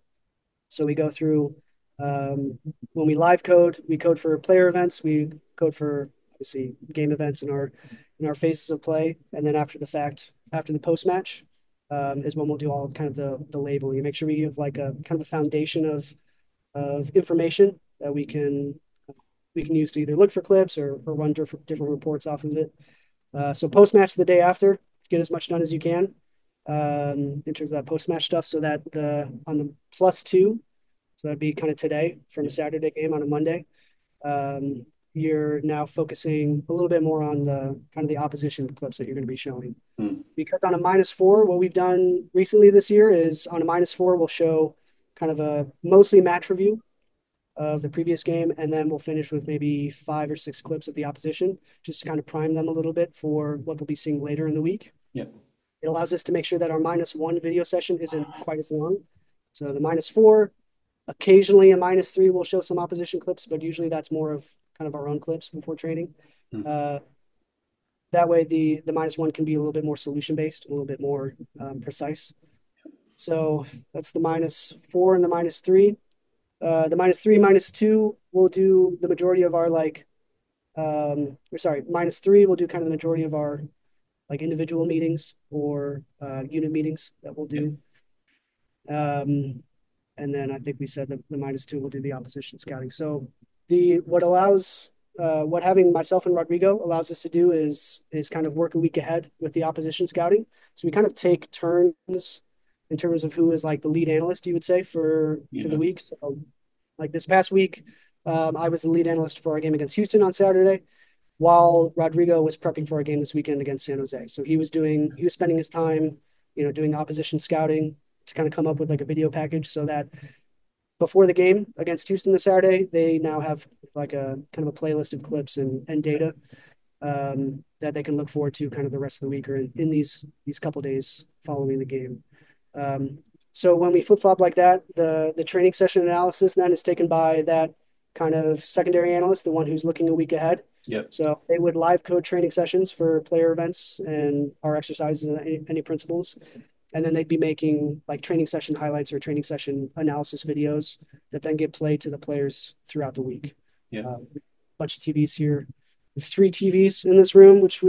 So we go through when we live code, we code for player events, we code for obviously game events in our phases of play, and then after the fact, after the post match, is when we'll do all kind of the labeling and make sure we give like a kind of a foundation of information that we can use to either look for clips or run different reports off of it. So post match the day after, get as much done as you can in terms of that post match stuff, so that the on the +2, so that'd be kind of today from a Saturday game on a Monday. Um, you're now focusing a little bit more on the kind of the opposition clips that you're going to be showing.
hmm.
Because on a -4, what we've done recently this year is on a -4, we'll show kind of a mostly match review of the previous game, and then we'll finish with maybe 5 or 6 clips of the opposition, just to kind of prime them a little bit for what they'll be seeing later in the week.
Yeah,
It allows us to make sure that our -1 video session isn't quite as long. So the -4, occasionally a -3 will show some opposition clips, but usually that's more of kind of our own clips before training.
hmm.
Uh, that way the -1 can be a little bit more solution based, a little bit more precise. So that's the -4 and the -3. The -3, -2 will do the majority of our or sorry, -3 will do kind of the majority of our like individual meetings or unit meetings that we'll
Yeah,
do. Um, and then I think we said that the -2 will do the opposition scouting. So the what having myself and Rodrigo allows us to do is kind of work a week ahead with the opposition scouting. So we kind of take turns in terms of who is like the lead analyst, you would say, for the
yeah,
week. So like this past week, I was the lead analyst for our game against Houston on Saturday, while Rodrigo was prepping for a game this weekend against San Jose. So he was spending his time, doing opposition scouting to kind of come up with like a video package so that before the game against Houston this Saturday, they now have like a kind of a playlist of clips and data that they can look forward to kind of the rest of the week or in these couple days following the game. Um, so when we flip flop like that, the training session analysis then is taken by that kind of secondary analyst, the one who's looking a week ahead.
yeah,
So they would live code training sessions for player events and our exercises and any principles. And then they'd be making like training session highlights or training session analysis videos that then get played to the players throughout the week.
yeah,
Bunch of TVs here. We have 3 TVs in this room, which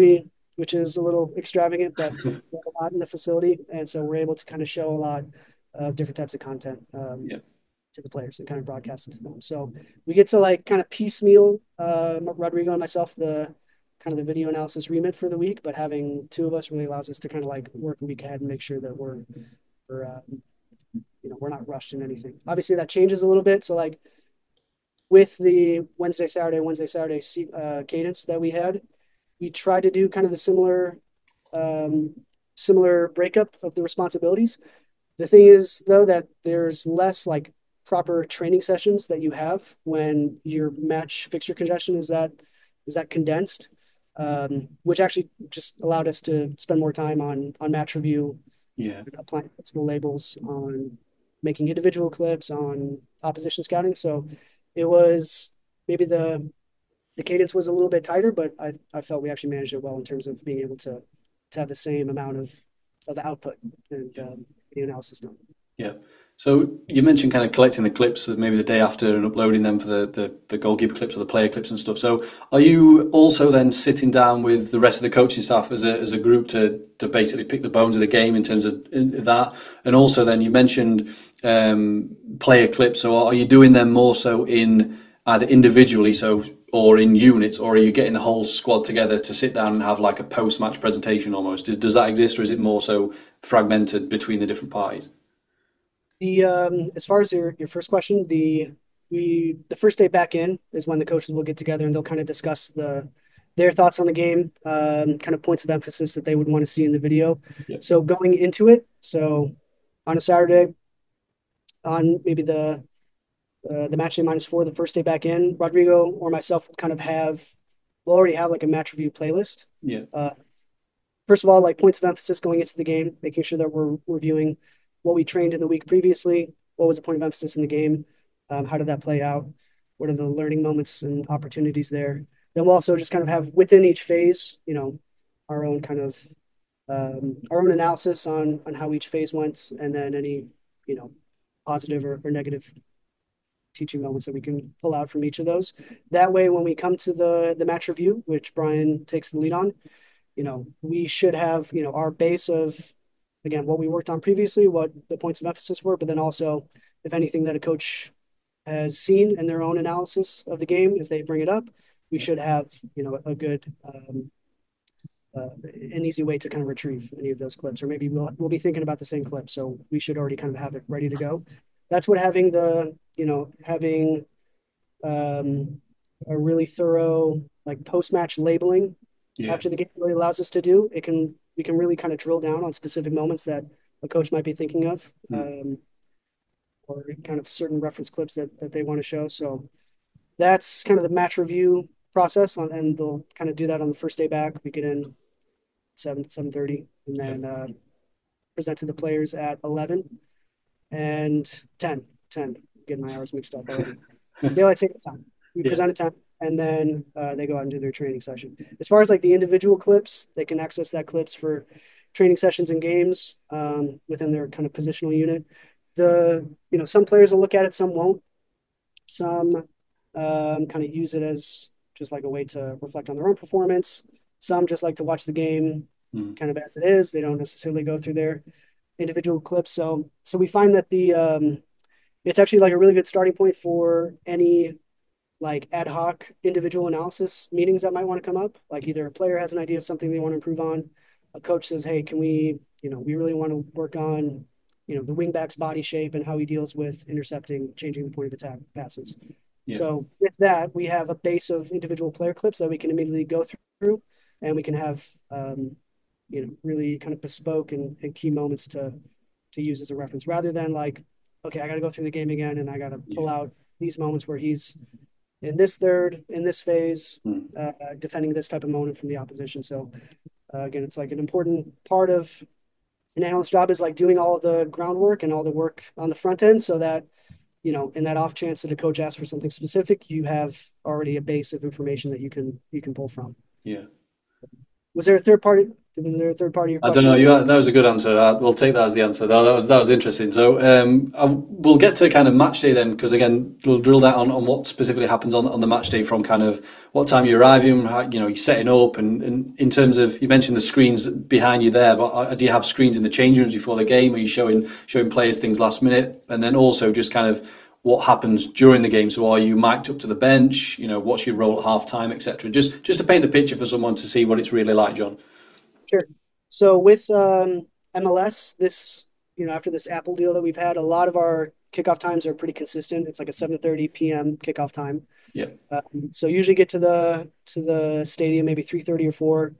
is a little extravagant, but we have a lot in the facility, and so we're able to kind of show a lot of different types of content.
yeah.
to the players and kind of broadcast it to them. So we get to like kind of piecemeal Rodrigo and myself the kind of the video analysis remit for the week, but having two of us really allows us to kind of like work a week ahead and make sure that we're not rushed in anything. Obviously that changes a little bit. So like with the Wednesday, Saturday cadence that we had, we tried to do kind of the similar breakup of the responsibilities. The thing is, though, that there's less like proper training sessions that you have when your match fixture congestion is that condensed, which actually just allowed us to spend more time on match review, applying flexible labels, on making individual clips, on opposition scouting. So it was maybe the cadence was a little bit tighter, but I felt we actually managed it well in terms of being able to have the same amount of output and video analysis done.
Yeah. So you mentioned kind of collecting the clips maybe the day after and uploading them for the goalkeeper clips or the player clips and stuff. So are you also then sitting down with the rest of the coaching staff as a group to basically pick the bones of the game in terms of that? And also then you mentioned player clips. So are you doing them more so in either individually or in units, or are you getting the whole squad together to sit down and have like a post-match presentation almost? Does that exist, or is it more so fragmented between the different parties?
As far as your first question, the first day back in is when the coaches will get together and they'll kind of discuss their thoughts on the game, kind of points of emphasis that they would want to see in the video.
Yeah.
So going into it, so on a Saturday, on maybe the match day -4, the first day back in, Rodrigo or myself will kind of we'll already have like a match review playlist.
Yeah.
First of all, like points of emphasis going into the game, making sure that we're reviewing what we trained in the week previously, what was the point of emphasis in the game, how did that play out, what are the learning moments and opportunities there. Then we'll also just kind of have within each phase, our own kind of our own analysis on how each phase went, and then any positive or negative teaching moments that we can pull out from each of those. That way, when we come to the match review, which Brian takes the lead on, we should have our base of, again, what we worked on previously, what the points of emphasis were, but then also if anything that a coach has seen in their own analysis of the game, if they bring it up, we should have a good an easy way to kind of retrieve any of those clips, or maybe we'll be thinking about the same clip, so we should already kind of have it ready to go. That's what having a really thorough like post-match labeling after the game really allows us to do. We can really kind of drill down on specific moments that a coach might be thinking of, or kind of certain reference clips that they want to show. So that's kind of the match review process, and they'll kind of do that on the first day back. We get in 7:30, and then present to the players at 11 and 10. Getting my hours mixed up already. Daylight savings time. We present at 10, and then they go out and do their training session. As far as like the individual clips, they can access that clips for training sessions and games within their kind of positional unit. Some players will look at it, some won't. Some kind of use it as just like a way to reflect on their own performance. Some just like to watch the game kind of as it is. They don't necessarily go through their individual clips. So we find that it's actually like a really good starting point for any like ad hoc individual analysis meetings that might want to come up. Like either a player has an idea of something they want to improve on. A coach says, hey, can we really want to work on, the wingback's body shape and how he deals with intercepting, changing the point of attack passes. Yeah. So with that, we have a base of individual player clips that we can immediately go through, and we can have, really kind of bespoke and key moments to use as a reference, rather than like, okay, I got to go through the game again and I got to pull out these moments where he's in this third, in this phase, defending this type of moment from the opposition. So again, it's like an important part of an analyst's job is like doing all of the groundwork and all the work on the front end, so that, in that off chance that a coach asks for something specific, you have already a base of information that you can pull from.
Yeah.
Was there a third party? Was there a third part of your question?
I don't know. That was a good answer. We'll take that as the answer. That was interesting. So we'll get to kind of match day then, because again, we'll drill down on what specifically happens on the match day, from kind of what time you arrive in, how, you're setting up, and in terms of, you mentioned the screens behind you there, but do you have screens in the change rooms before the game? Are you showing players things last minute? And then also just kind of what happens during the game. So are you mic'd up to the bench? You know, what's your role at halftime, etc. Just to paint the picture for someone to see what it's really like, John.
Sure. So with MLS, this, after this Apple deal that we've had, a lot of our kickoff times are pretty consistent. It's like a 7:30 p.m. kickoff time.
Yeah.
So usually get to the stadium maybe 3:30 or 4.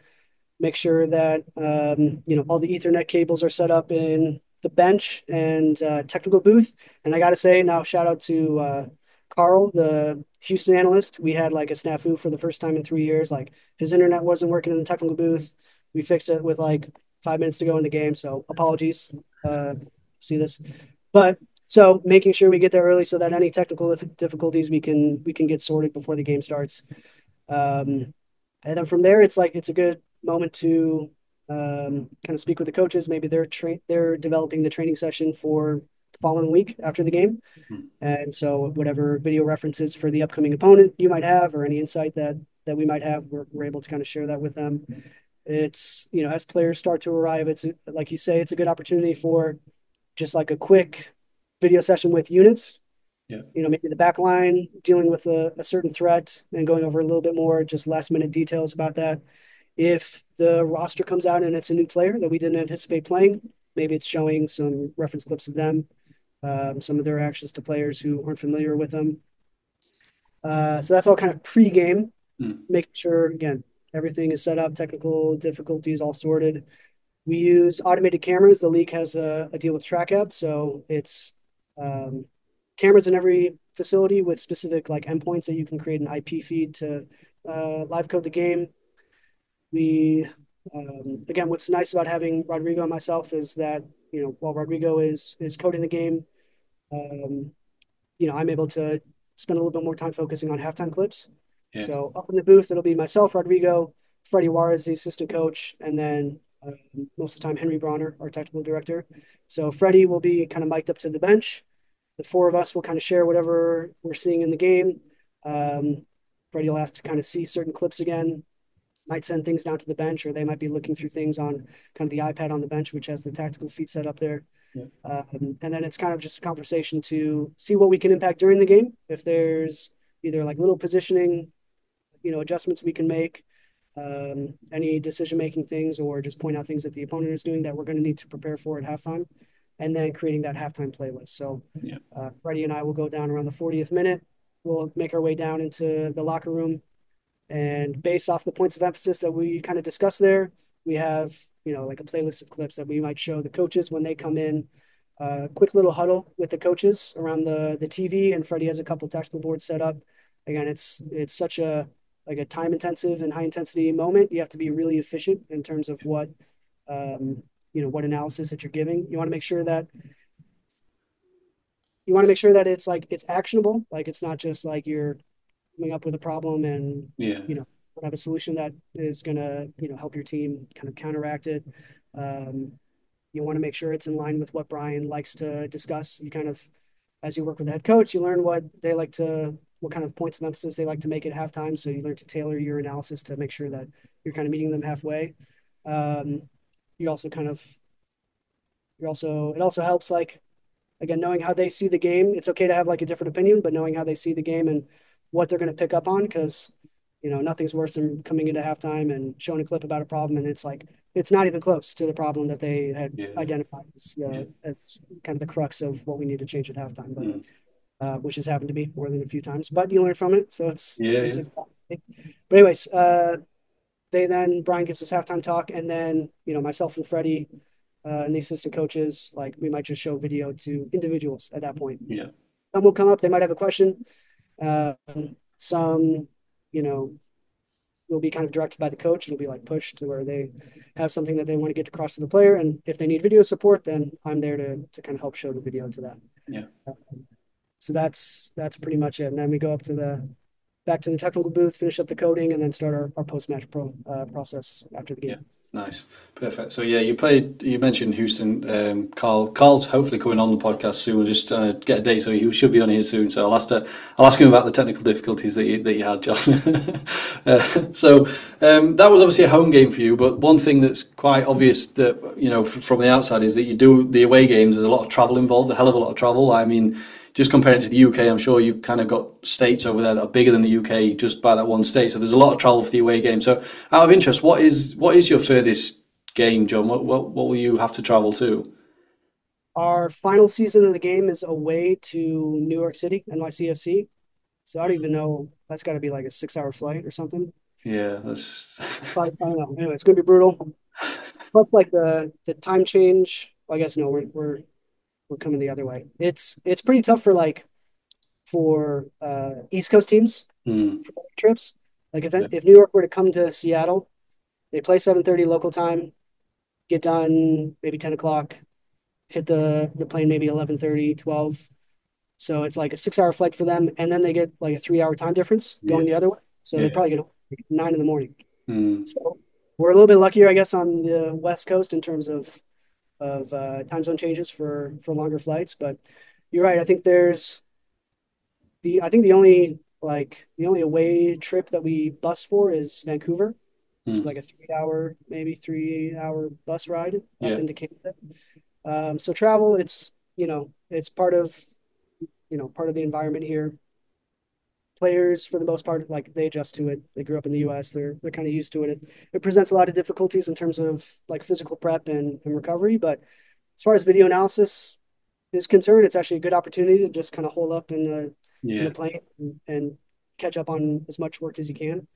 Make sure that all the Ethernet cables are set up in the bench and technical booth. And I got to say now, shout out to Carl, the Houston analyst. We had like a snafu for the first time in 3 years. Like his internet wasn't working in the technical booth. We fixed it with like 5 minutes to go in the game. So apologies. See this, but so making sure we get there early so that any technical difficulties we can get sorted before the game starts. And then from there, it's a good moment to kind of speak with the coaches. Maybe they're developing the training session for the following week after the game. And so whatever video references for the upcoming opponent you might have, or any insight that we might have, we're able to kind of share that with them. It's, as players start to arrive, it's like you say, it's a good opportunity for just like a quick video session with units.
Yeah.
Maybe the back line dealing with a certain threat and going over a little bit more just last minute details about that. If the roster comes out and it's a new player that we didn't anticipate playing, maybe it's showing some reference clips of them, some of their actions to players who aren't familiar with them. So that's all kind of pre-game, making sure, again, everything is set up, technical difficulties all sorted. We use automated cameras. The league has a deal with TrackApp, so it's cameras in every facility with specific like endpoints that you can create an IP feed to live code the game. We again, what's nice about having Rodrigo and myself is that while Rodrigo is coding the game, I'm able to spend a little bit more time focusing on halftime clips.
Yes.
So up in the booth, it'll be myself, Rodrigo, Freddie Juarez, the assistant coach, and then most of the time Henry Bronner, our technical director. So Freddie will be kind of mic'd up to the bench. The four of us will kind of share whatever we're seeing in the game. Freddie will ask to kind of see certain clips again, might send things down to the bench, or they might be looking through things on kind of the iPad on the bench, which has the tactical feed set up there.
Yeah.
And then it's kind of just a conversation to see what we can impact during the game. If there's either like little positioning, adjustments we can make, any decision-making things, or just point out things that the opponent is doing that we're going to need to prepare for at halftime, and then creating that halftime playlist. So Freddie and I will go down around the 40th minute. We'll make our way down into the locker room, and based off the points of emphasis that we kind of discussed there, we have, like a playlist of clips that we might show the coaches when they come in. Quick little huddle with the coaches around the TV, and Freddie has a couple tactical boards set up. Again, it's such a time intensive and high intensity moment. You have to be really efficient in terms of what what analysis that you're giving. You want to make sure that it's actionable. Like it's not just like you're coming up with a problem and have a solution that is going to help your team kind of counteract it. You want to make sure it's in line with what Brian likes to discuss. You kind of, as you work with the head coach, you learn what kind of points of emphasis they like to make at halftime. So you learn to tailor your analysis to make sure that you're kind of meeting them halfway. It also helps, like, again, knowing how they see the game. It's okay to have like a different opinion, but knowing how they see the game and what they're going to pick up on, because nothing's worse than coming into halftime and showing a clip about a problem and it's like it's not even close to the problem that they had identified as kind of the crux of what we need to change at halftime. But which has happened to me more than a few times, but you learn from it. So but anyways, Brian gives us halftime talk, and then myself and Freddie and the assistant coaches, like, we might just show video to individuals at that point. Some will come up, they might have a question. Some will be kind of directed by the coach. It'll be like pushed to where they have something that they want to get across to the player, and if they need video support, then I'm there to kind of help show the video to them. So that's pretty much it. And then we go back to the technical booth, finish up the coding, and then start our post-match process after the game.
Nice. Perfect. So you mentioned Houston. Carl's hopefully coming on the podcast soon. We're just trying to get a date, so he should be on here soon. So I'll ask him about the technical difficulties that you had, John. So that was obviously a home game for you, but one thing that's quite obvious that from the outside is that you do the away games. There's a lot of travel involved, a hell of a lot of travel. I mean, just comparing it to the UK, I'm sure you've kind of got states over there that are bigger than the UK just by that one state. So there's a lot of travel for the away game. So out of interest, what is your furthest game, John? What will you have to travel to?
Our final season of the game is away to New York City, NYCFC. So I don't even know. That's got to be like a 6 hour flight or something.
Yeah, that's
I don't know. Anyway, it's going to be brutal. Plus, like the time change. Well, I guess no, we're coming the other way. It's pretty tough for East Coast teams
hmm,
for trips. Like
yeah,
if New York were to come to Seattle, they play 7:30 local time, get done maybe 10 o'clock, hit the plane maybe 11:30, 12. So it's like a 6 hour flight for them, and then they get like a 3 hour time difference
yeah,
going the other way. So they
yeah.
probably get home like 9 in the morning.
Hmm,
So we're a little bit luckier, I guess, on the West Coast in terms of time zone changes for longer flights. But you're right. I think the only away trip that we bus for is Vancouver, which is
hmm,
like a 3 hour, maybe 3 hour bus ride up
yeah,
into Canada. So travel, it's part of the environment here. Players, for the most part, like they adjust to it. They grew up in the U.S. They're kind of used to it. It presents a lot of difficulties in terms of like physical prep and recovery. But as far as video analysis is concerned, it's actually a good opportunity to just kind of hold up in the
yeah,
plane and catch up on as much work as you can.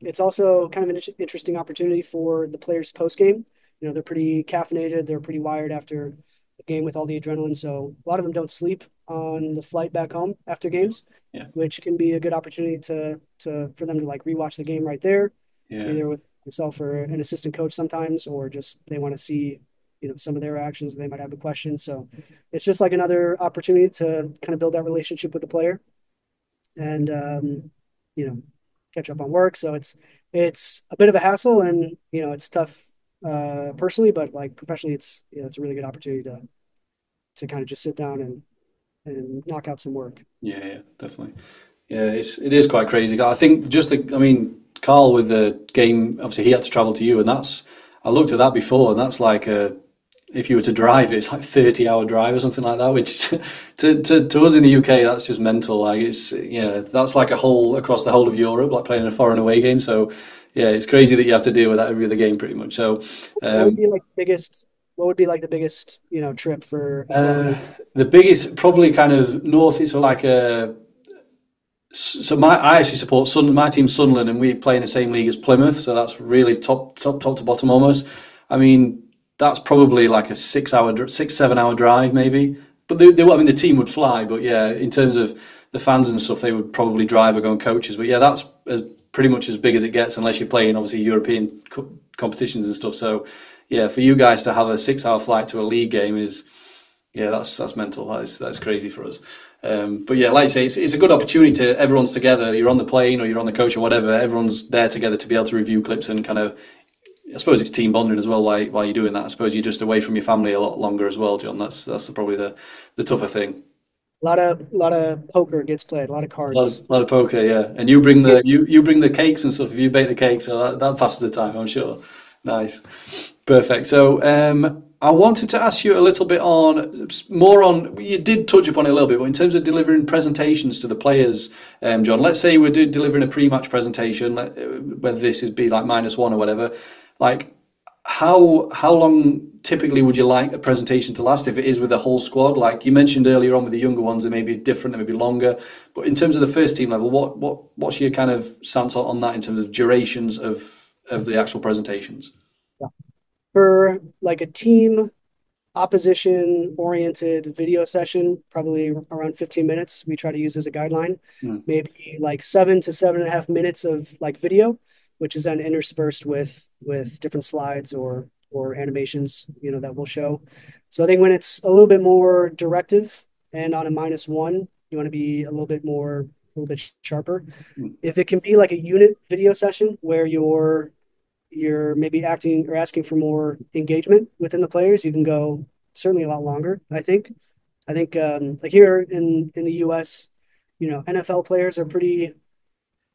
It's also kind of an interesting opportunity for the players post game. They're pretty caffeinated, they're pretty wired after the game with all the adrenaline. So a lot of them don't sleep on the flight back home after games,
yeah,
which can be a good opportunity for them to like rewatch the game right there,
yeah,
either with myself or an assistant coach sometimes, or just they want to see some of their actions. They might have a question. So it's just like another opportunity to kind of build that relationship with the player and you know catch up on work. So it's a bit of a hassle, and it's tough personally, but like professionally, it's a really good opportunity to kind of just sit down and knock out some work.
yeah, yeah, definitely. Yeah, it is quite crazy. I think I mean, Carl with the game, obviously he had to travel to you, and I looked at that before, and that's like if you were to drive it, it's like 30-hour drive or something like that, which to us in the UK, that's just mental. Like that's like a whole across the whole of Europe, like playing a foreign away game. So yeah, it's crazy that you have to deal with that every other game pretty much. So
What would
um,
be like the biggest? What would be like the biggest trip for a club in
uh,
the
the biggest probably kind of north, it's like a so I actually support my team's Sunderland, and we play in the same league as Plymouth, so that's really top to bottom almost. I mean, that's probably like a 6 7 hour drive maybe. But I mean, the team would fly, but yeah, in terms of the fans and stuff, they would probably drive or go on coaches. But yeah, that's pretty much as big as it gets, unless you're playing obviously European competitions and stuff. So yeah, for you guys to have a 6 hour flight to a league game is yeah, that's mental. That's crazy for us. But yeah, like you say, it's a good opportunity to everyone's together. You're on the plane or you're on the coach or whatever. Everyone's there together to be able to review clips and kind of. I suppose it's team bonding as well. While you're doing that, I suppose you're just away from your family a lot longer as well, John. That's probably the tougher thing.
A lot of poker gets played, a lot of cards.
A lot of poker, yeah. And you bring you bring the cakes and stuff. If you bake the cakes, so that passes the time, I'm sure. Nice. Perfect. So I wanted to ask you a little bit more on, you did touch upon it a little bit, but in terms of delivering presentations to the players, John, let's say we're delivering a pre-match presentation, whether this is be like -1 or whatever, like how long typically would you like a presentation to last if it is with the whole squad? Like you mentioned earlier on with the younger ones, they may be different, they may be longer. But in terms of the first team level, what's your kind of stance on that in terms of durations of the actual presentations?
For like a team opposition oriented video session, probably around 15 minutes. We try to use as a guideline,
Mm,
maybe like 7 to 7.5 minutes of like video, which is then interspersed with different slides or animations, that we'll show. So I think when it's a little bit more directive and on a -1, you want to be a little bit sharper.
mm,
If it can be like a unit video session where you're maybe acting or asking for more engagement within the players, you can go certainly a lot longer. I think like here in the U.S., NFL players are pretty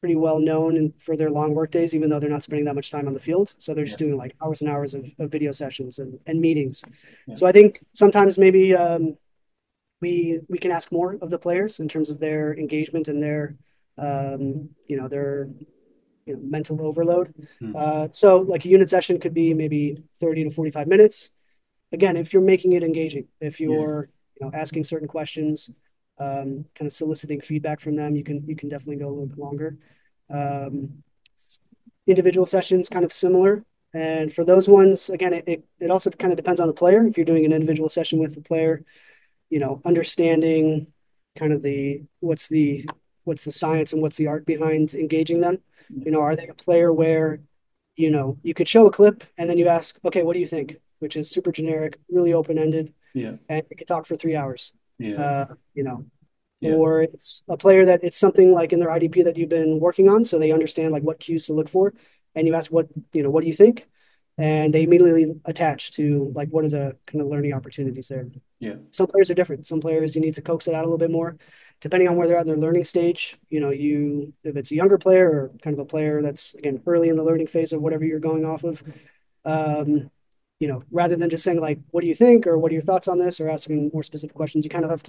well known for their long work days, even though they're not spending that much time on the field. So they're
yeah,
just doing like hours and hours of video sessions and meetings.
yeah,
So I think sometimes maybe we can ask more of the players in terms of their engagement and their their mental overload.
Mm.
So like a unit session could be maybe 30 to 45 minutes. Again, if you're making it engaging, if
Yeah.
you're asking certain questions, kind of soliciting feedback from them, you can definitely go a little bit longer. Um, Individual sessions kind of similar. And for those ones, again, it also kind of depends on the player. If you're doing an individual session with the player, understanding kind of what's the science and what's the art behind engaging them. Are they a player where, you could show a clip and then you ask, okay, what do you think? Which is super generic, really open-ended,
Yeah.
and you could talk for 3 hours.
Yeah.
Uh, you know,
Yeah.
or it's a player that it's something like in their IDP that you've been working on, so they understand like what cues to look for, and you ask what do you think, and they immediately attach to like what are the kind of learning opportunities there.
Yeah.
Some players are different. Some players you need to coax it out a little bit more, depending on where they're at in their learning stage. You if it's a younger player or kind of a player that's again early in the learning phase of whatever you're going off of. Um, rather than just saying like, what do you think or what are your thoughts on this or asking more specific questions, you kind of have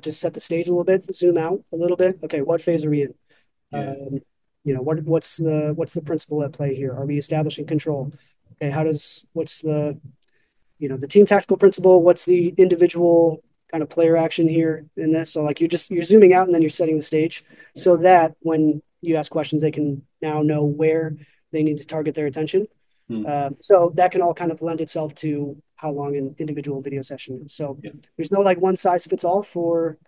to set the stage a little bit, zoom out a little bit. Okay, what phase are we in?
Yeah.
What's the principle at play here? Are we establishing control? Okay, what's the team tactical principle? What's the individual kind of player action here in this? So like you're zooming out and then you're setting the stage so that when you ask questions, they can now know where they need to target their attention.
Mm.
So that can all kind of lend itself to how long an individual video session is. So
Yeah.
there's no like one size fits all for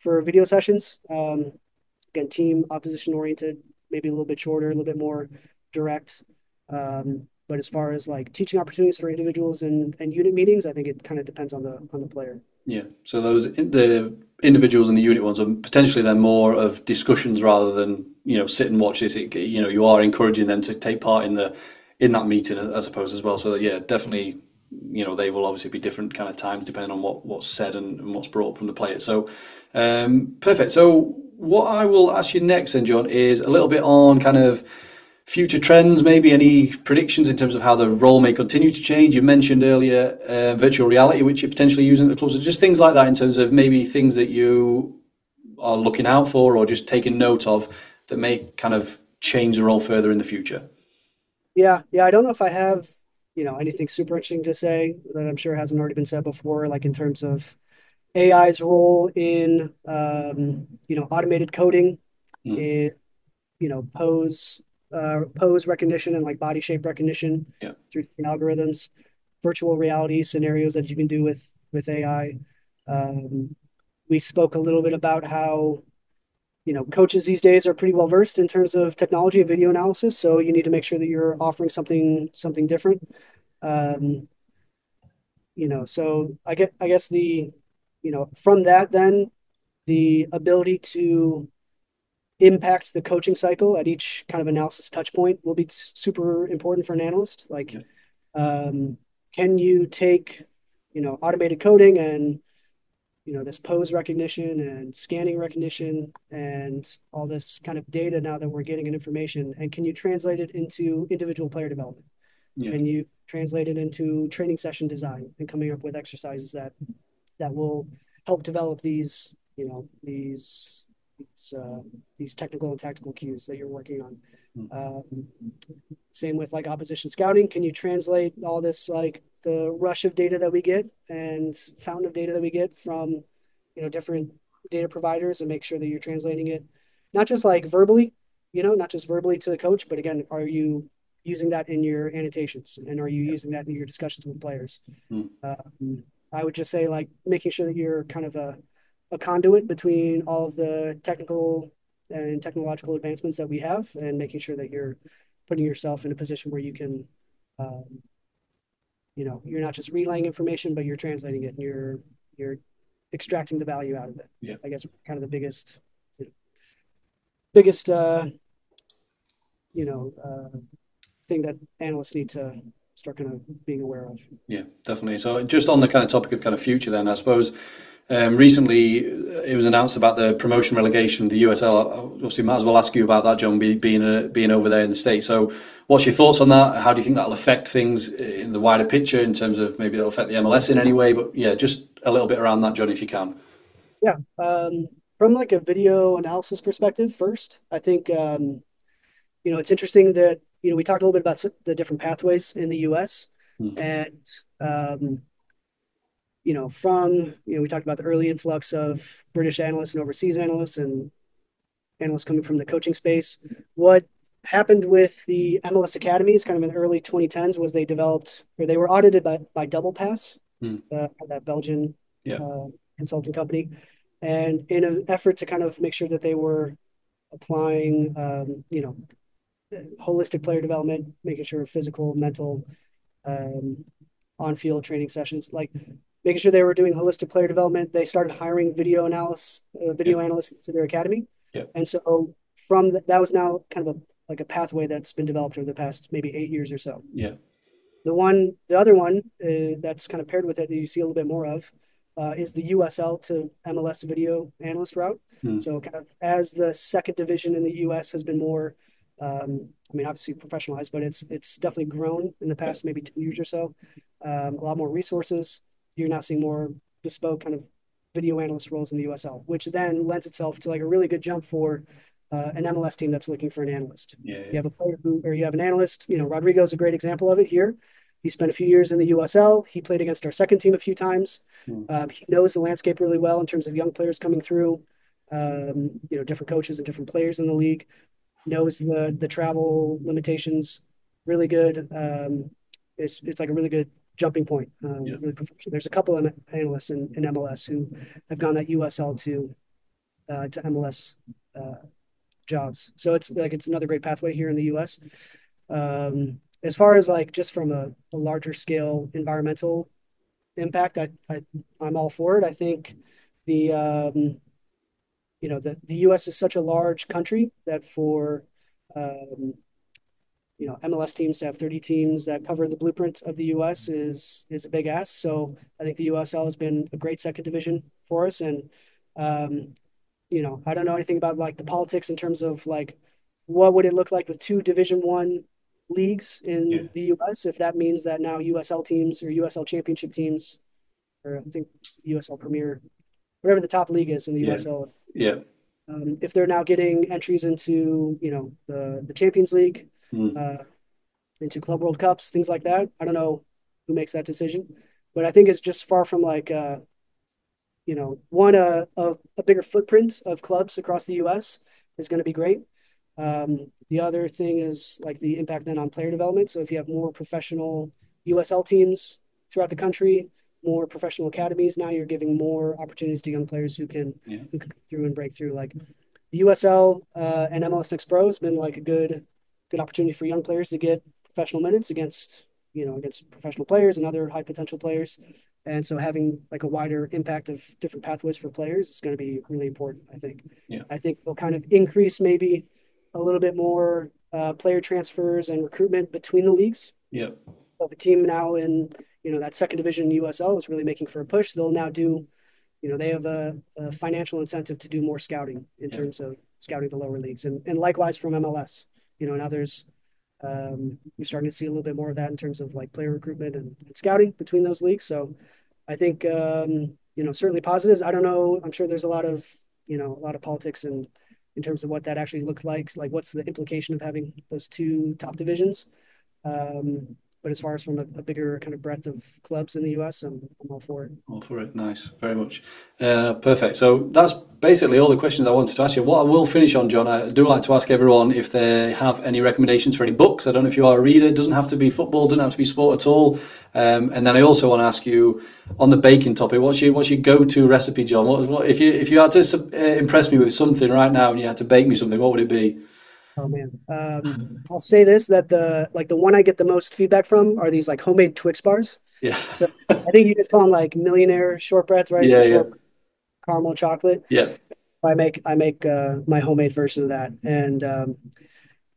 video sessions. Again, team opposition oriented, maybe a little bit shorter, a little bit more direct. But as far as like teaching opportunities for individuals and unit meetings, I think it kind of depends on the player.
Yeah. So the individuals and the unit ones are potentially then more of discussions rather than sit and watch this. You are encouraging them to take part in that meeting, I suppose, as well. So yeah, definitely. They will obviously be different kind of times depending on what's said and what's brought from the player. So perfect. So what I will ask you next then, John, is a little bit on kind of future trends, maybe any predictions in terms of how the role may continue to change. You mentioned earlier virtual reality, which you're potentially using at the clubs, so just things like that in terms of maybe things that you are looking out for or just taking note of that may kind of change the role further in the future.
Yeah. I don't know if I have anything super interesting to say that I'm sure hasn't already been said before, like in terms of AI's role in automated coding,
Mm.
in pose recognition and like body shape recognition
Yeah.
through algorithms, virtual reality scenarios that you can do with AI. We spoke a little bit about how coaches these days are pretty well versed in terms of technology and video analysis, so you need to make sure that you're offering something different. Um, so I guess from that then the ability to impact the coaching cycle at each kind of analysis touch point will be super important for an analyst. Like,
Yeah.
um, can you take, automated coding and, this pose recognition and scanning recognition and all this kind of data now that we're getting in information, and can you translate it into individual player development?
Yeah.
Can you translate it into training session design and coming up with exercises that will help develop these technical and tactical cues that you're working on.
Mm.
Same with like opposition scouting. Can you translate all this like the rush of data that we get and fountain of data that we get from different data providers and make sure that you're translating it not just like verbally, not just verbally to the coach, but again, are you using that in your annotations and are you using that in your discussions with players?
Mm.
I would just say like making sure that you're kind of a conduit between all of the technical and technological advancements that we have and making sure that you're putting yourself in a position where you can, um, you're not just relaying information, but you're translating it and you're extracting the value out of it.
Yeah.
I guess kind of the biggest, thing that analysts need to start kind of being aware of.
Yeah, definitely. So just on the kind of topic of kind of future then, I suppose recently it was announced about the promotion relegation of the USL. I obviously might as well ask you about that, John, being over there in the States. So what's your thoughts on that? How do you think that'll affect things in the wider picture in terms of maybe it'll affect the MLS in any way? But yeah, just a little bit around that, John, if you can.
Yeah. From like a video analysis perspective, first, I think it's interesting that we talked a little bit about the different pathways in the U.S.
Mm.
and um, from we talked about the early influx of British analysts and overseas analysts and analysts coming from the coaching space. What happened with the MLS academies, kind of in the early 2010s, was they developed or they were audited by Double Pass,
Mm.
that Belgian
Yeah,
uh, consulting company, and in an effort to kind of make sure that they were applying, holistic player development, making sure physical, mental, um, on-field training sessions, like making sure they were doing holistic player development. They started hiring
yeah,
video analysts to their academy,
yeah,
and so from that was now kind of like a pathway that's been developed over the past maybe 8 years or so.
yeah,
The other one that's kind of paired with it that you see a little bit more of is the USL to MLS video analyst route.
mm.
So kind of as the second division in the US has been more, I mean, obviously professionalized, but it's definitely grown in the
Yeah,
past maybe 2 years or so. A lot more resources. You're now seeing more bespoke kind of video analyst roles in the USL, which then lends itself to like a really good jump for an MLS team that's looking for an analyst.
yeah,
You
yeah,
have a player who, or you have an analyst. Rodrigo is a great example of it here. He spent a few years in the USL. He played against our second team a few times.
mm.
He knows the landscape really well in terms of young players coming through, different coaches and different players in the league. Knows the travel limitations really good. It's like a really good jumping point.
Yeah,
Really professional. There's a couple of analysts in MLS who have gone that USL to MLS jobs. So it's another great pathway here in the U.S. As far as like just from a larger scale environmental impact, I'm all for it. I think the the U.S. is such a large country that for um, MLS teams to have 30 teams that cover the blueprint of the U.S. is a big ask. So I think the USL has been a great second division for us, and um, I don't know anything about like the politics in terms of like what would it look like with two Division 1 leagues
yeah,
in the US if that means that now USL teams or USL championship teams, or I think USL Premier, whatever the top league is in the
yeah,
USL,
yeah,
if they're now getting entries into the Champions League,
mm.
uh, into Club World Cups, things like that. I don't know who makes that decision, but I think it's just far from like one a bigger footprint of clubs across the U.S. is going to be great. The other thing is like the impact then on player development. So if you have more professional USL teams throughout the country, more professional academies, now you're giving more opportunities to young players
Yeah,
who can come through and break through. Like the USL and MLS Next Pro has been like a good opportunity for young players to get professional minutes against professional players and other high potential players. And so having like a wider impact of different pathways for players is going to be really important, I think.
yeah,
I think they'll kind of increase maybe a little bit more player transfers and recruitment between the leagues.
yeah,
So the team now in that second division USL is really making for a push. They'll now do they have a financial incentive to do more scouting in
yeah,
terms of scouting the lower leagues, and likewise from MLS. Now we're starting to see a little bit more of that in terms of like player recruitment and scouting between those leagues. So I think certainly positives. I don't know. I'm sure there's a lot of politics and in terms of what that actually looks like what's the implication of having those two top divisions. But as far as from a bigger kind of breadth of clubs in the US, I'm all for it.
all for it. Nice, very much. Perfect. So that's basically all the questions I wanted to ask you. What I will finish on, John, I do like to ask everyone if they have any recommendations for any books. I don't know if you are a reader. It doesn't have to be football, doesn't have to be sport at all. And then I also want to ask you on the baking topic. What's your go-to recipe, John? What if you had to impress me with something right now and you had to bake me something? What would it be?
Oh man. I'll say this that the one I get the most feedback from are these like homemade Twix bars.
Yeah,
So I think you just call them like millionaire shortbreads, right? It's
yeah,
a
yeah,
short caramel chocolate.
yeah.
I make my homemade version of that, and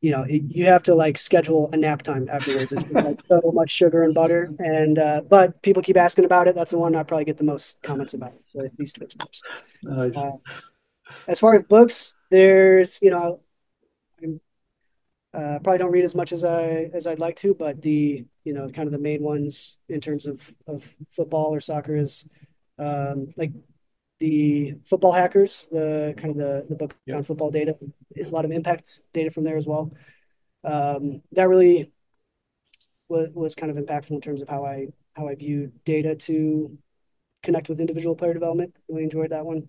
you have to like schedule a nap time afterwards. It's like so much sugar and butter, and but people keep asking about it. That's the one I probably get the most comments about. These Twix bars.
Nice.
Uh, as far as books, there's probably don't read as much as I'd like to, but the kind of the main ones in terms of football or soccer is like the football hackers, the kind of the book
Yep.
on football data, a lot of impact data from there as well. That really was kind of impactful in terms of how I view data to connect with individual player development. Really enjoyed that one.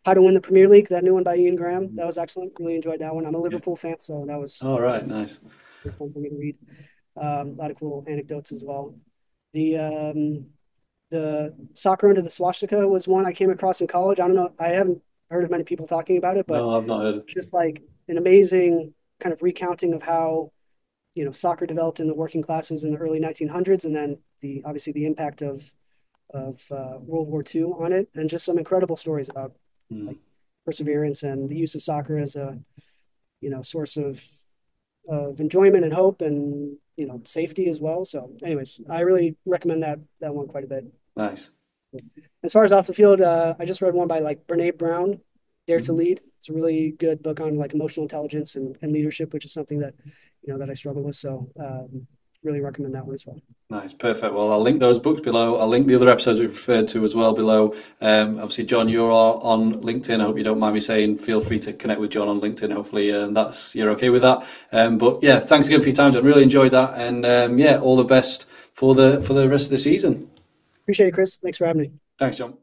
How to Win the Premier League, that new one by Ian Graham. That was excellent. Really enjoyed that one. I'm a
Yeah.
Liverpool fan, so that was
All right. Nice.
fun for me to read. A lot of cool anecdotes as well. The the Soccer Under the Swastika was one I came across in college. I don't know. I haven't heard of many people talking about it, but
No, I've not heard.
just like an amazing kind of recounting of how soccer developed in the working classes in the early 1900s, and then the obviously the impact of World War II on it, and just some incredible stories about
Mm.
like perseverance and the use of soccer as a source of enjoyment and hope and safety as well. So, anyways, I really recommend that one quite a bit.
Nice.
As far as off the field, I just read one by like Brene Brown, Dare to
Mhm.
Lead. It's a really good book on like emotional intelligence and leadership, which is something that that I struggle with. So, really recommend that one as well.
Nice, perfect. Well, I'll link those books below. I'll link the other episodes we've referred to as well below. Obviously, John, you're on LinkedIn. I hope you don't mind me saying. Feel free to connect with John on LinkedIn. Hopefully, you're okay with that. But yeah, thanks again for your time, John. Really enjoyed that, and yeah, all the best for the rest of the season.
Appreciate it, Chris. Thanks for having me.
Thanks, John.